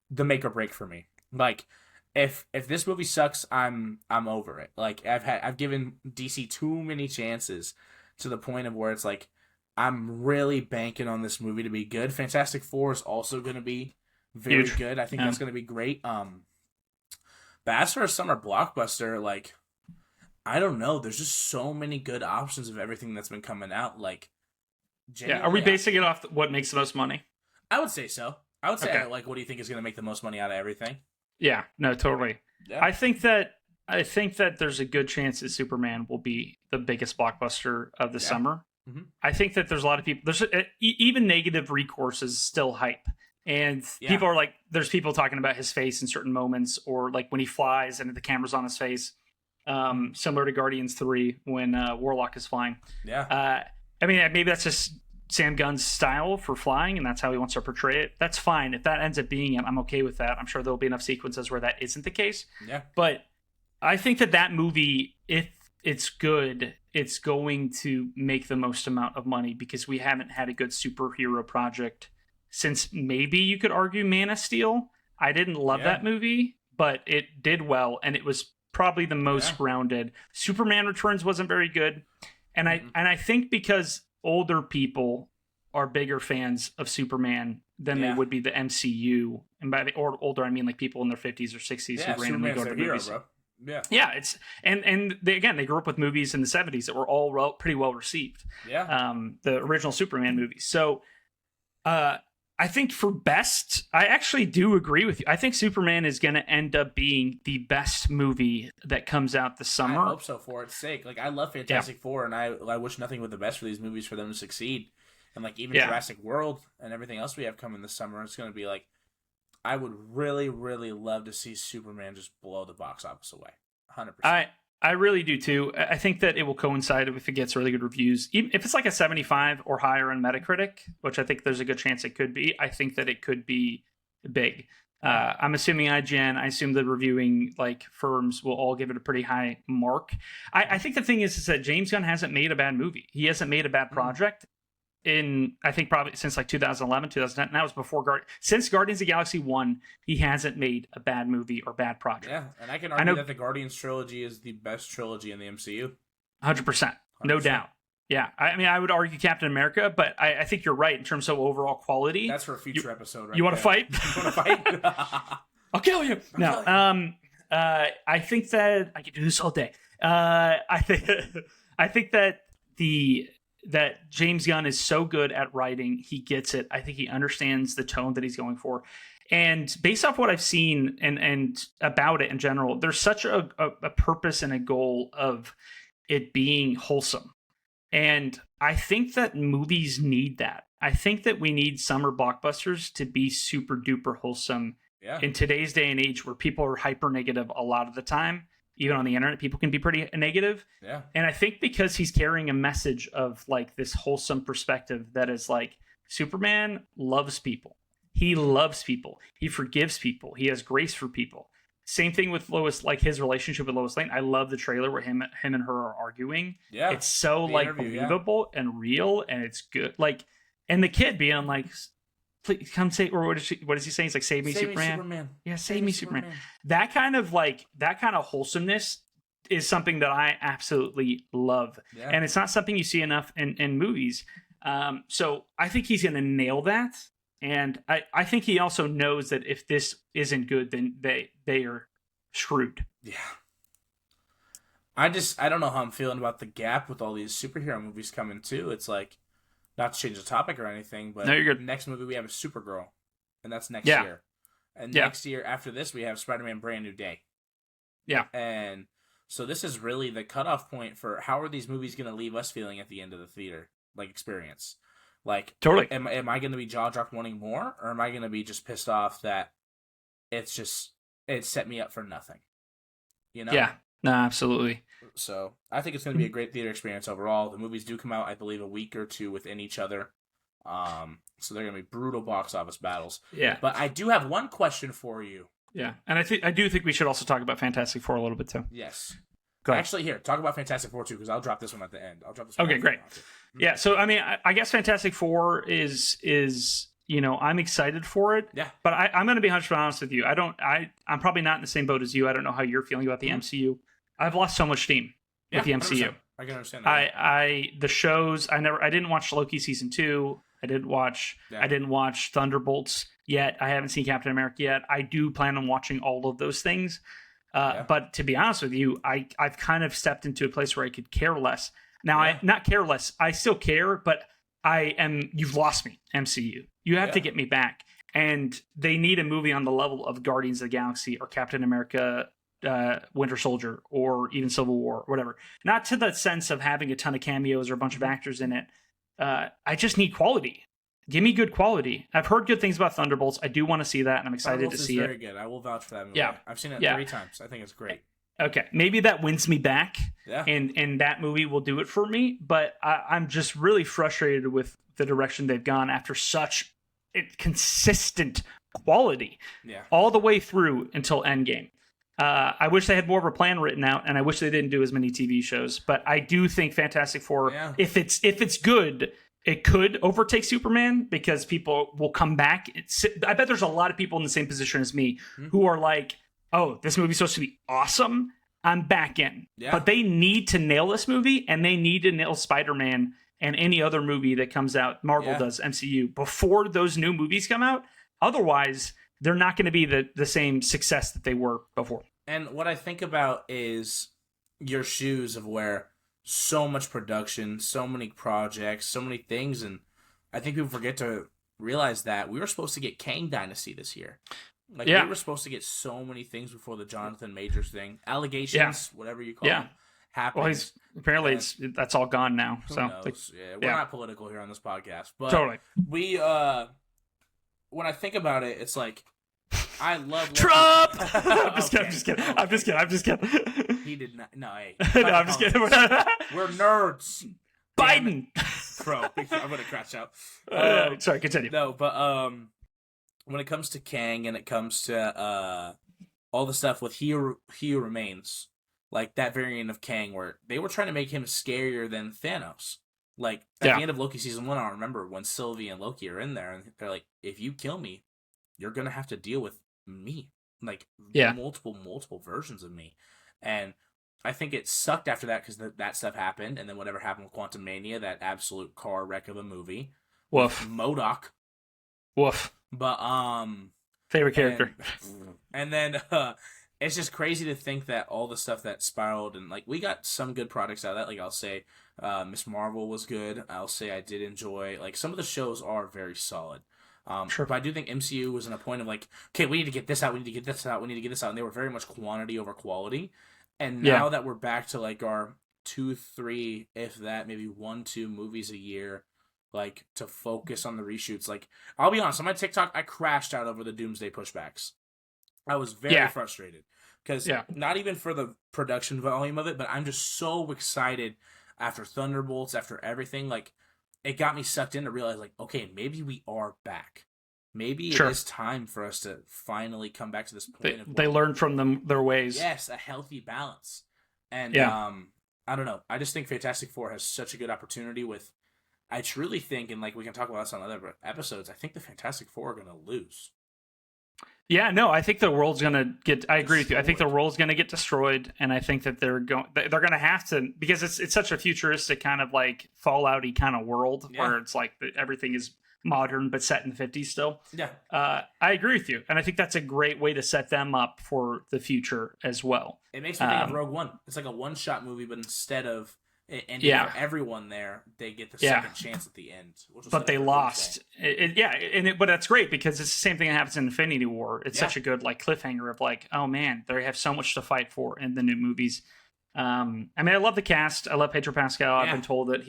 the make or break for me. Like, if this movie sucks, I'm over it. Like, I've given DC too many chances to the point of where it's like, I'm really banking on this movie to be good. Fantastic Four is also going to be very good. I think that's going to be great. But as for a summer blockbuster, like, I don't know. There's just so many good options of everything that's been coming out. Like, are we basing it off what makes the most money? I would say so. I would say, like, what do you think is going to make the most money out of everything? Yeah, no, totally. Yeah. I think that there's a good chance that Superman will be the biggest blockbuster of the summer. Mm-hmm. I think that there's a lot of people. There's even negative recourse is still hype. And people are like, there's people talking about his face in certain moments, or like when he flies and the camera's on his face. Similar to Guardians 3 when Warlock is flying. Yeah. I mean, maybe that's just Sam Gunn's style for flying, and that's how he wants to portray it. That's fine. If that ends up being it, I'm okay with that. I'm sure there'll be enough sequences where that isn't the case. Yeah. But I think that movie, if it's good, it's going to make the most amount of money because we haven't had a good superhero project since maybe you could argue Man of Steel. I didn't love that movie, but it did well, and it was probably the most grounded. Superman Returns wasn't very good, and I think because older people are bigger fans of Superman than they would be the MCU, and by older I mean like people in their 50s or 60s who randomly go to movies. Bro. Yeah, it's and they grew up with movies in the 70s that were all pretty well received. Yeah, the original Superman movies. So, I think for best, I actually do agree with you. I think Superman is going to end up being the best movie that comes out this summer. I hope so for its sake. Like, I love Fantastic Four, and I wish nothing but the best for these movies for them to succeed. and like even Yeah. Jurassic World and everything else we have coming this summer, it's going to be like, I would really, really love to see Superman just blow the box office away. 100%. I really do too. I think that it will coincide if it gets really good reviews. Even if it's like a 75 or higher on Metacritic, which I think there's a good chance it could be, I think that it could be big. I'm assuming IGN, I assume the reviewing like firms will all give it a pretty high mark. I think the thing is that James Gunn hasn't made a bad movie. He hasn't made a bad project in, I think, probably since like 2011, 2010. And that was before since Guardians of the Galaxy 1, he hasn't made a bad movie or bad project. Yeah, and I can argue that the Guardians trilogy is the best trilogy in the MCU. 100%. No doubt. Yeah, I mean, I would argue Captain America, but I think you're right in terms of overall quality. That's for a future episode, right? You want to fight? You want to fight? I'll kill you. No, I think that I could do this all day. I think that that James Gunn is so good at writing, he gets it. I think he understands the tone that he's going for. And based off what I've seen and about it in general, there's such a purpose and a goal of it being wholesome. And I think that movies need that. I think that we need summer blockbusters to be super duper wholesome. Yeah. In today's day and age where people are hyper negative a lot of the time, even on the internet, people can be pretty negative. Yeah. And I think because he's carrying a message of like this wholesome perspective that is like Superman loves people. He loves people. He forgives people. He has grace for people. Same thing with Lois, like his relationship with Lois Lane. I love the trailer where him and her are arguing. Yeah. It's so like believable and real, and it's good. Like, and the kid being like, please come say, or what is he saying? He's like, save me, Superman. Yeah, save me, Superman. That kind of wholesomeness is something that I absolutely love. Yeah. And it's not something you see enough in movies. So I think he's going to nail that. And I think he also knows that if this isn't good, then they are screwed. Yeah. I don't know how I'm feeling about the gap with all these superhero movies coming too. It's like, not to change the topic or anything, but no, you're good. Next movie we have is Supergirl, and that's next year. And next year after this we have Spider-Man Brand New Day. Yeah. And so this is really the cutoff point for how are these movies going to leave us feeling at the end of the theater like experience. Like, totally. Am I going to be jaw dropped wanting more, or am I going to be just pissed off that it set me up for nothing? You know? Yeah. No, absolutely. So I think it's going to be a great theater experience overall. The movies do come out, I believe, a week or two within each other. So they're going to be brutal box office battles. Yeah. But I do have one question for you. Yeah, and I do think we should also talk about Fantastic Four a little bit too. Yes. Actually, here, talk about Fantastic Four too, because I'll drop this one at the end. Okay, great. Yeah, so I mean, I guess Fantastic Four is I'm excited for it. Yeah. But I'm going to be 100% honest with you. I'm probably not in the same boat as you. I don't know how you're feeling about the MCU. I've lost so much steam with the MCU. 100%. I can understand that. The shows I didn't watch Loki season 2. I didn't watch Thunderbolts yet. I haven't seen Captain America yet. I do plan on watching all of those things. But to be honest with you, I've kind of stepped into a place where I could care less. Now, I not care less. I still care, but you've lost me, MCU. You have to get me back. And they need a movie on the level of Guardians of the Galaxy or Captain America, Winter Soldier, or even Civil War, or whatever. Not to the sense of having a ton of cameos or a bunch of actors in it. I just need quality. Give me good quality. I've heard good things about Thunderbolts. I do want to see that, and I'm excited to see it. Very good. I will vouch for that movie. Yeah. I've seen it 3 times. I think it's great. Okay, maybe that wins me back, and that movie will do it for me. But I'm just really frustrated with the direction they've gone after such consistent quality, all the way through until Endgame. I wish they had more of a plan written out, and I wish they didn't do as many TV shows. But I do think Fantastic Four, if it's good, it could overtake Superman because people will come back. I bet there's a lot of people in the same position as me who are like, oh, this movie's supposed to be awesome. I'm back in. Yeah. But they need to nail this movie, and they need to nail Spider-Man and any other movie that comes out, Marvel does, MCU, before those new movies come out. Otherwise, they're not going to be the same success that they were before. And what I think about is your shoes of where so much production, so many projects, so many things, and I think people forget to realize that we were supposed to get Kang Dynasty this year. We were supposed to get so many things before the Jonathan Majors thing. Allegations, whatever you call them, Well, happened. apparently that's all gone now. Who So knows? We're not political here on this podcast, but totally. we when I think about it, it's like I love Trump. Okay. I'm just kidding. He did not. No, hey. No, I'm just kidding. We're nerds. Biden. Bro, I'm gonna crash out. Sorry, continue. No, but when it comes to Kang and it comes to all the stuff with He Who Remains, like that variant of Kang, where they were trying to make him scarier than Thanos. Like at the end of Loki season 1, I remember when Sylvie and Loki are in there, and they're like, "If you kill me, you're gonna have to deal with me." Like multiple versions of me, and I think it sucked after that because that stuff happened, and then whatever happened with Quantum Mania, that absolute car wreck of a movie. Woof. MODOK. Woof. But favorite character. And then it's just crazy to think that all the stuff that spiraled, and like we got some good products out of that. Like I'll say Miss Marvel was good. I'll say I did enjoy, like, some of the shows are very solid. Sure. But I do think MCU was in a point of like, okay, we need to get this out, we need to get this out, we need to get this out, and they were very much quantity over quality. And now that we're back to like our 2, 3, if that, maybe 1, 2 movies a year, like to focus on the reshoots. Like, I'll be honest, on my TikTok, I crashed out over the Doomsday pushbacks. I was very frustrated because not even for the production volume of it, but I'm just so excited after Thunderbolts, after everything. Like, it got me sucked in to realize, like, okay, maybe we are back. Maybe it is time for us to finally come back to this point. They learned from their ways. Yes, a healthy balance. And I don't know. I just think Fantastic Four has such a good opportunity with. I truly think, and like we can talk about this on other episodes, I think the Fantastic Four are going to lose. Yeah, no, I think the world's going to get. I agree with you. I think the world's going to get destroyed, and I think that they're going to have to, because it's such a futuristic kind of like Fallout-y kind of world where it's like everything is modern but set in the 50s still. Yeah. I agree with you, and I think that's a great way to set them up for the future as well. It makes me think of Rogue One. It's like a one-shot movie, but instead of ending for everyone there, they get the second chance at the end. But they lost. But that's great because it's the same thing that happens in Infinity War. It's such a good like cliffhanger of like, oh man, they have so much to fight for in the new movies. I mean, I love the cast. I love Pedro Pascal. I've been told that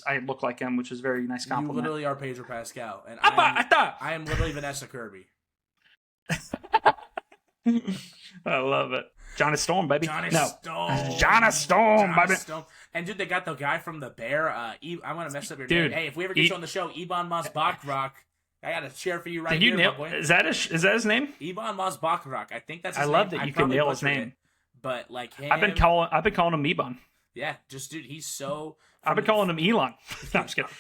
I look like him, which is a very nice compliment. You literally are Pedro Pascal, and I am literally Vanessa Kirby. I love it. Johnny Storm, baby. Johnny Storm, baby. And dude, they got the guy from The Bear. I'm gonna mess up your name. Hey, if we ever get you on the show, Ebon Moss-Bachrach, I got a chair for you right here, my boy. Is that his name? Ebon Moss-Bachrach. I think that's his name. I love that you can nail his name. But like him, I've been calling him Ebon. Yeah, just dude, he's so. I've been calling him Elon. No, I'm just kidding.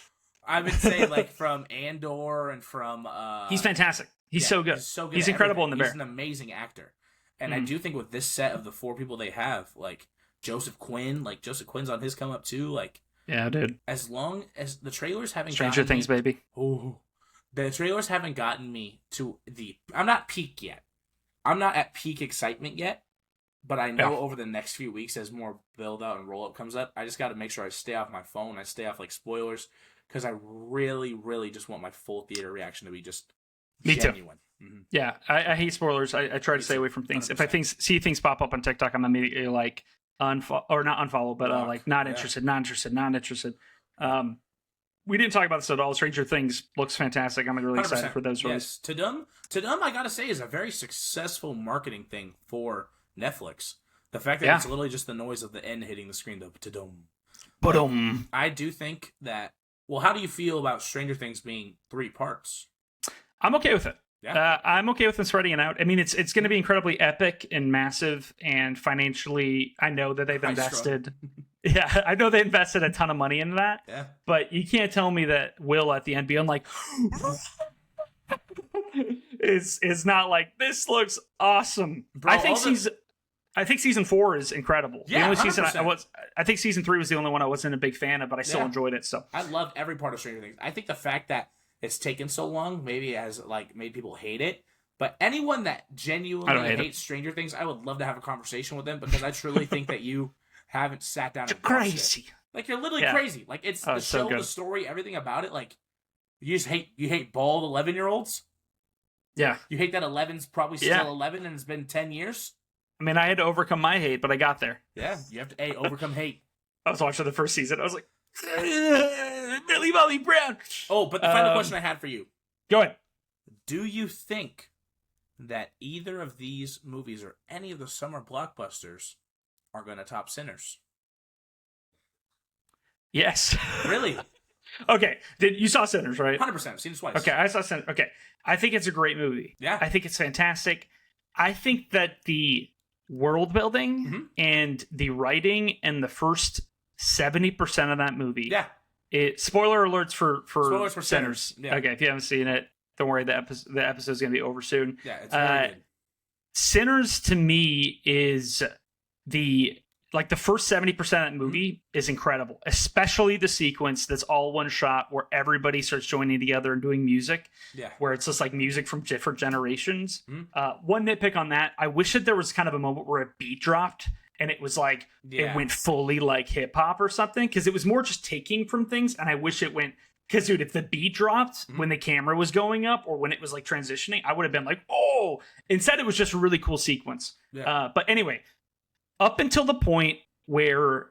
I would say like from Andor and from. He's fantastic. He's so good. He's incredible in The Bear. He's an amazing actor, and I do think with this set of the 4 people they have, like Joseph Quinn's on his come up too. Like, yeah, dude. As long as the trailers haven't Stranger Things, baby. Oh, the trailers haven't gotten me to the. I'm not peak yet. I'm not at peak excitement yet. But I know over the next few weeks, as more build out and roll up comes up, I just got to make sure I stay off my phone. I stay off like spoilers because I really, really just want my full theater reaction to be just genuine. Mm-hmm. Yeah, I hate spoilers. I try to stay away from things. 100%. If I see things pop up on TikTok, I'm immediately like not unfollow, but like not interested. We didn't talk about this at all. Stranger Things looks fantastic. I'm really excited for those releases. Tudum, I gotta say, is a very successful marketing thing for Netflix. The fact that it's literally just the noise of the N hitting the screen, the ta-dum. I do think that. Well, how do you feel about Stranger Things being 3 parts? I'm okay with it. Yeah. I'm okay with them spreading it out. I mean, it's going to be incredibly epic and massive, and financially, I know that they've invested. Yeah, I know they invested a ton of money into that. Yeah. But you can't tell me that Will at the end being like. is not like, this looks awesome. Bro, I think season 4 is incredible. Yeah, the only 100%. season I think season 3 was the only one I wasn't a big fan of, but I still enjoyed it. So I love every part of Stranger Things. I think the fact that it's taken so long maybe has like made people hate it. But anyone that genuinely hates Stranger Things, I would love to have a conversation with them because I truly think that you haven't sat down. You're crazy. It. Like you're literally crazy. Like it's the show, the story, everything about it. Like you hate bald 11-year-olds. Yeah. You hate that 11's probably still 11 and it's been 10 years. I mean, I had to overcome my hate, but I got there. Yeah, you have to overcome hate. I was watching the first season. I was like, Millie Bobby Brown. Oh, but the final question I had for you. Go ahead. Do you think that either of these movies or any of the summer blockbusters are going to top Sinners? Yes. Really? Okay. You saw Sinners, right? 100%. Seen it twice. Okay, I saw Sinners. Okay. I think it's a great movie. Yeah. I think it's fantastic. I think that the world building and the writing and the first 70% of that movie. Yeah. Spoiler alerts for Spoilers for Sinners. Yeah. Okay, if you haven't seen it, don't worry. The episode's going to be over soon. Yeah, it's very good. Sinners to me is the first 70% of that movie is incredible, especially the sequence that's all one shot where everybody starts joining together and doing music. Yeah. Where it's just like music from different generations. One nitpick on that, I wish that there was kind of a moment where a beat dropped and it was like, it went fully like hip hop or something, because it was more just taking from things. And I wish it went, because dude, if the beat dropped when the camera was going up or when it was like transitioning, I would have been like, oh, instead it was just a really cool sequence. Yeah. But anyway, up until the point where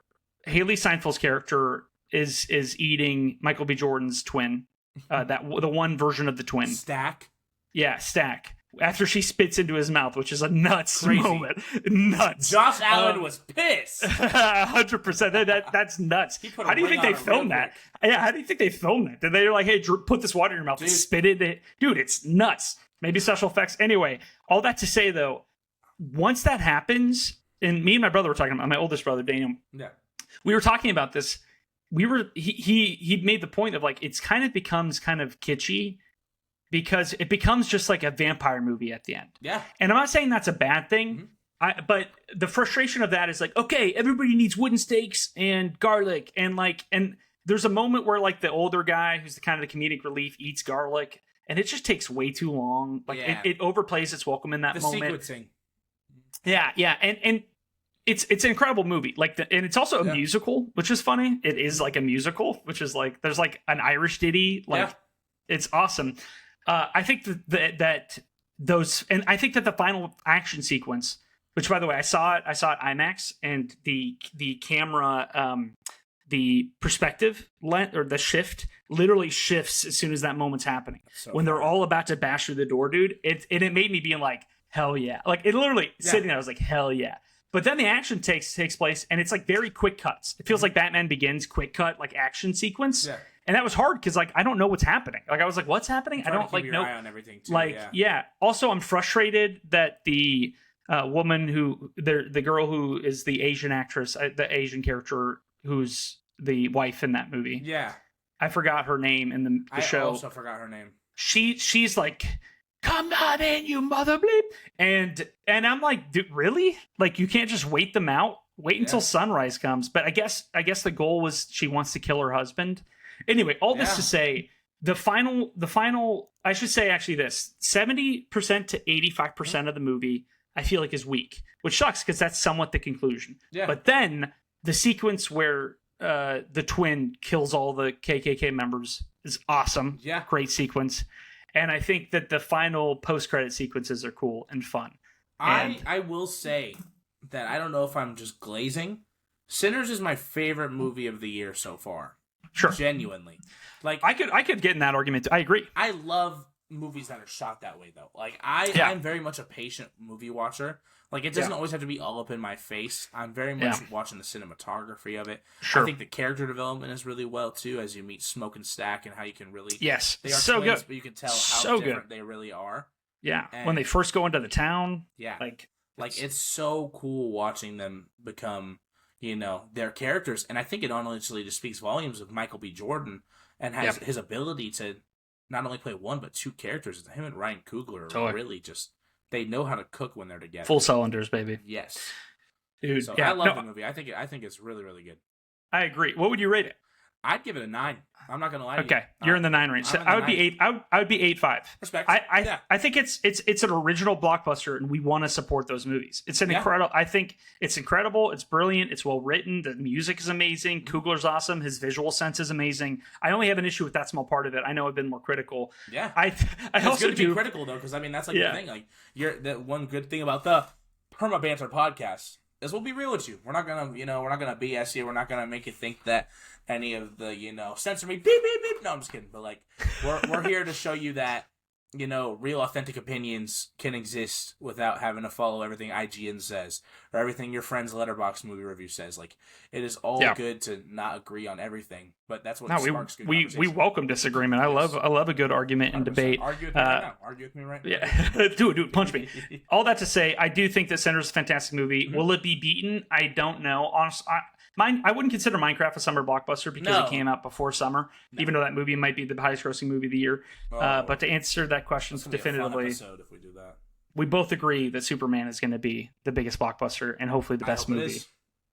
Haley Steinfeld's character is eating Michael B. Jordan's twin, the one version of the twin. Stack. Yeah, Stack. After she spits into his mouth, which is a nuts moment. Nuts. Josh Allen was pissed. 100%. That's nuts. How do you think they filmed that? Yeah, how do you think they filmed that? Did they like, hey, Drew, put this water in your mouth and spit it? Dude, it's nuts. Maybe special effects. Anyway, all that to say, though, once that happens, and me and my brother were talking about, my oldest brother, Daniel. Yeah. We were talking about this. He made the point of like, it's kind of becomes kind of kitschy because it becomes just like a vampire movie at the end. Yeah. And I'm not saying that's a bad thing, but the frustration of that is like, okay, everybody needs wooden stakes and garlic. And there's a moment where like the older guy who's the kind of the comedic relief eats garlic and it just takes way too long. Like it overplays its welcome in that moment. Sequencing. Yeah. And it's an incredible movie. And it's also a musical, which is funny. It is like a musical, which is like, there's like an Irish ditty. It's awesome. I think that I think that the final action sequence, which by the way, I saw it IMAX, and the camera, the perspective or the shift literally shifts as soon as that moment's happening. When they're all about to bash through the door, dude, it made me being like, hell yeah. Like it literally sitting there, I was like, hell yeah. But then the action takes place and it's like very quick cuts. It feels like Batman Begins quick cut, like action sequence. Yeah. And that was hard because like I don't know what's happening. Like I was like, what's happening? I don't like know. Eye on everything too, Also, I'm frustrated that the woman the girl who is the Asian actress, the Asian character who's the wife in that movie. Yeah. I forgot her name in the show. I also forgot her name. She's like, come on in, you mother bleep. And I'm like, dude, really? Like you can't just wait them out? Wait until sunrise comes. But I guess the goal was she wants to kill her husband. Anyway, all this to say, the final, I should say actually this, 70% to 85% of the movie, I feel like is weak, which sucks because that's somewhat the conclusion. Yeah. But then the sequence where the twin kills all the KKK members is awesome. Yeah. Great sequence. And I think that the final post-credit sequences are cool and fun. I will say that I don't know if I'm just glazing. Sinners is my favorite movie of the year so far. Sure. Genuinely. Like I could get in that argument. I agree. I love movies that are shot that way though. Like I'm very much a patient movie watcher. Like it doesn't always have to be all up in my face. I'm very much watching the cinematography of it. Sure. I think the character development is really well too, as you meet Smoke and Stack and how you can really they are so twins, good. But you can tell how different they really are. Yeah. And when they first go into the town. Yeah. Like it's so cool watching them become their characters. And I think it honestly just speaks volumes of Michael B. Jordan and has his ability to not only play one, but two characters. Him and Ryan Coogler are really just, they know how to cook when they're together. Full cylinders, baby. Yes. Dude, so I love the movie. I think it's really, really good. I agree. What would you rate it? I'd give it a 9. I'm not gonna lie to you. Okay, you're in the 9 range. So I would be 8. I would be 8.5. Respect. I think it's an original blockbuster, and we want to support those movies. It's an incredible. I think it's incredible. It's brilliant. It's well written. The music is amazing. Coogler's awesome. His visual sense is amazing. I only have an issue with that small part of it. I know I've been more critical. Yeah. I also good to be critical though, because I mean that's like the thing. Like the one good thing about the Permabanter podcast is we'll be real with you. We're not gonna, we're not gonna BS you. We're not gonna make you think that any of the, censor me, beep, beep, beep. No, I'm just kidding. But, like, we're here to show you that, real authentic opinions can exist without having to follow everything IGN says or everything your friend's Letterboxd movie review says. Like, it is all good to not agree on everything, but that's what sparks good conversation. We welcome disagreement. I love a good argument and debate. Argue with me right now. Argue with me right now. Yeah, do it, punch me. All that to say, I do think that Sender's a fantastic movie. Will it be beaten? I don't know. Honestly, I wouldn't consider Minecraft a summer blockbuster because it came out before summer, even though that movie might be the highest grossing movie of the year. But to answer that question definitively, if we do that. We both agree that Superman is going to be the biggest blockbuster and hopefully the best movie.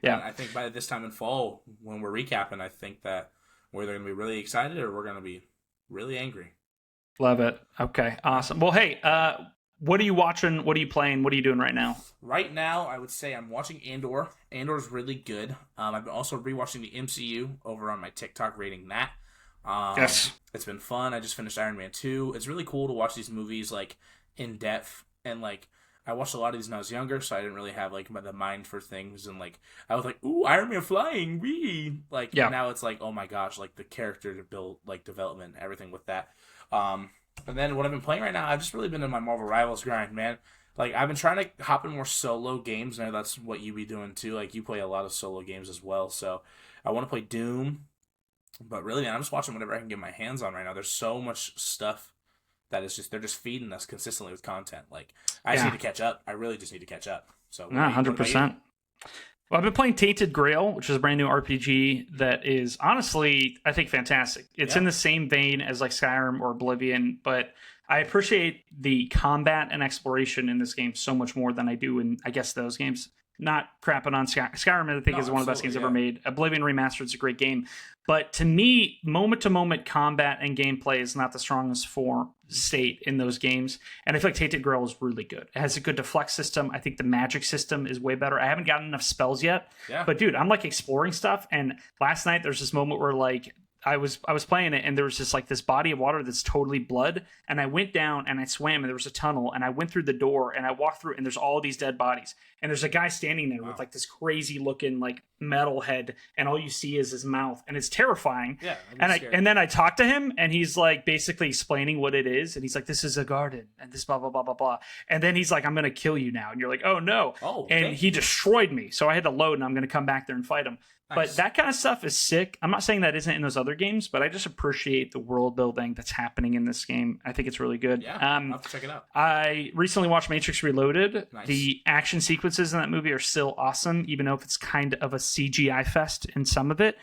Yeah, and I think by this time in fall, when we're recapping, I think that we're either going to be really excited or we're going to be really angry. Love it. Okay, awesome. Well, hey, what are you watching? What are you playing? What are you doing right now? Right now, I would say I'm watching Andor. Andor's really good. I've been also rewatching the MCU over on my TikTok rating that. Yes. It's been fun. I just finished Iron Man 2. It's really cool to watch these movies, like, in depth. And, like, I watched a lot of these when I was younger, so I didn't really have, like, the mind for things. And, like, I was like, ooh, Iron Man flying, wee! Like, now it's like, oh my gosh, like, the character to build, like, development, everything with that. And then what I've been playing right now, I've just really been in my Marvel Rivals grind, man. Like, I've been trying to hop in more solo games. I know that's what you be doing, too. Like, you play a lot of solo games as well. So, I want to play Doom. But really, man, I'm just watching whatever I can get my hands on right now. There's so much stuff that is just, they're just feeding us consistently with content. Like, I just need to catch up. I really just need to catch up. So, 100%. Well, I've been playing Tainted Grail, which is a brand new RPG that is honestly, I think, fantastic. It's in the same vein as like Skyrim or Oblivion, but I appreciate the combat and exploration in this game so much more than I do in, I guess, those games. Not crapping on Skyrim, I think, is one of the best games ever made. Oblivion Remastered is a great game. But to me, moment-to-moment combat and gameplay is not the strongest state in those games. And I feel like Tainted Grail is really good. It has a good deflect system. I think the magic system is way better. I haven't gotten enough spells yet. Yeah. But, dude, I'm, like, exploring stuff. And last night, there's this moment where, like, I was playing it, and there was just like this body of water that's totally blood, and I went down and I swam, and there was a tunnel, and I went through the door, and I walked through, and there's all these dead bodies, and there's a guy standing there with like this crazy looking like metal head, and all you see is his mouth, and it's terrifying. Yeah, and then I talked to him, and he's like basically explaining what it is, and he's like, "This is a garden, and this blah blah blah blah blah," and then he's like, "I'm gonna kill you now," and you're like, "Oh no!" And he destroyed me, so I had to load, and I'm gonna come back there and fight him. Nice. But that kind of stuff is sick. I'm not saying that isn't in those other games, but I just appreciate the world building that's happening in this game. I think it's really good. Yeah, I'll have to check it out. I recently watched Matrix Reloaded. Nice. The action sequences in that movie are still awesome, even though it's kind of a CGI fest in some of it.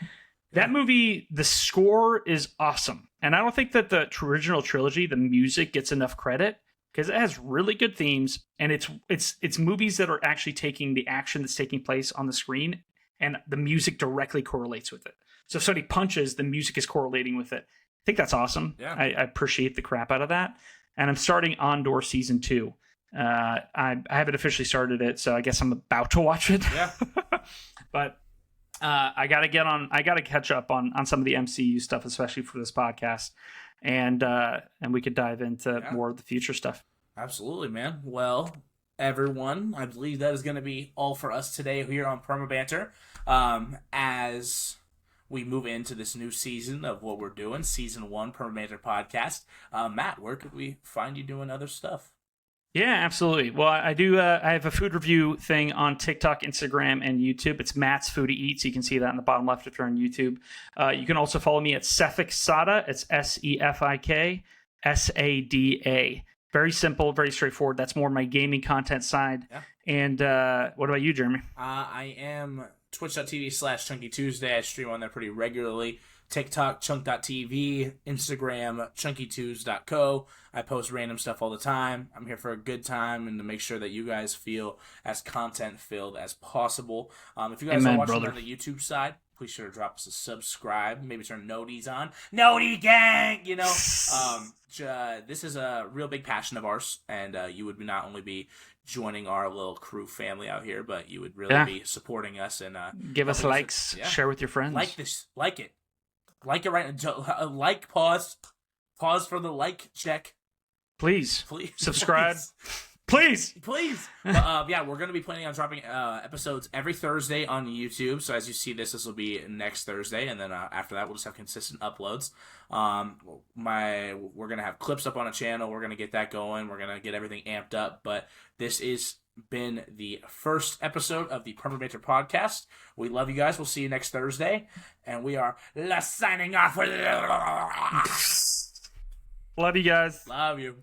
That movie, the score is awesome. And I don't think that the original trilogy, the music, gets enough credit because it has really good themes, and it's movies that are actually taking the action that's taking place on the screen, and the music directly correlates with it. So if somebody punches, the music is correlating with it. I think that's awesome. Yeah. I appreciate the crap out of that. And I'm starting Andor Season 2. I haven't officially started it, so I guess I'm about to watch it. Yeah. But I got to catch up on some of the MCU stuff, especially for this podcast. And we could dive into more of the future stuff. Absolutely, man. Well, everyone, I believe that is going to be all for us today here on Permabanter. As we move into this new season of what we're doing, Season 1 Permabanter Podcast. Matt, where could we find you doing other stuff? Yeah, absolutely. Well, I do. I have a food review thing on TikTok, Instagram, and YouTube. It's Matt's Foodie Eats. You can see that in the bottom left if you're on YouTube. You can also follow me at Sefik Sada. It's SEFIK SADA. Very simple, very straightforward. That's more my gaming content side. Yeah. And what about you, Jeremy? I am twitch.tv/Chunky Tuesday. I stream on there pretty regularly. TikTok, chunk.tv, Instagram, chunkytues.co. I post random stuff all the time. I'm here for a good time and to make sure that you guys feel as content-filled as possible. If you guys are watching on the YouTube side, please sure to drop us a subscribe. Maybe turn noties on. Nodie gang! You know, this is a real big passion of ours, and you would not only be joining our little crew family out here, but you would really be supporting us and give us likes, share with your friends. Like this, like it. Like it right now. Pause for the like check. Please. Subscribe. Please. But, yeah, we're going to be planning on dropping episodes every Thursday on YouTube. So as you see this will be next Thursday. And then after that, we'll just have consistent uploads. We're going to have clips up on a channel. We're going to get that going. We're going to get everything amped up. But this is been the first episode of the Permabanter podcast. We love you guys. We'll see you next Thursday. And we are signing off. Love you guys. Love you.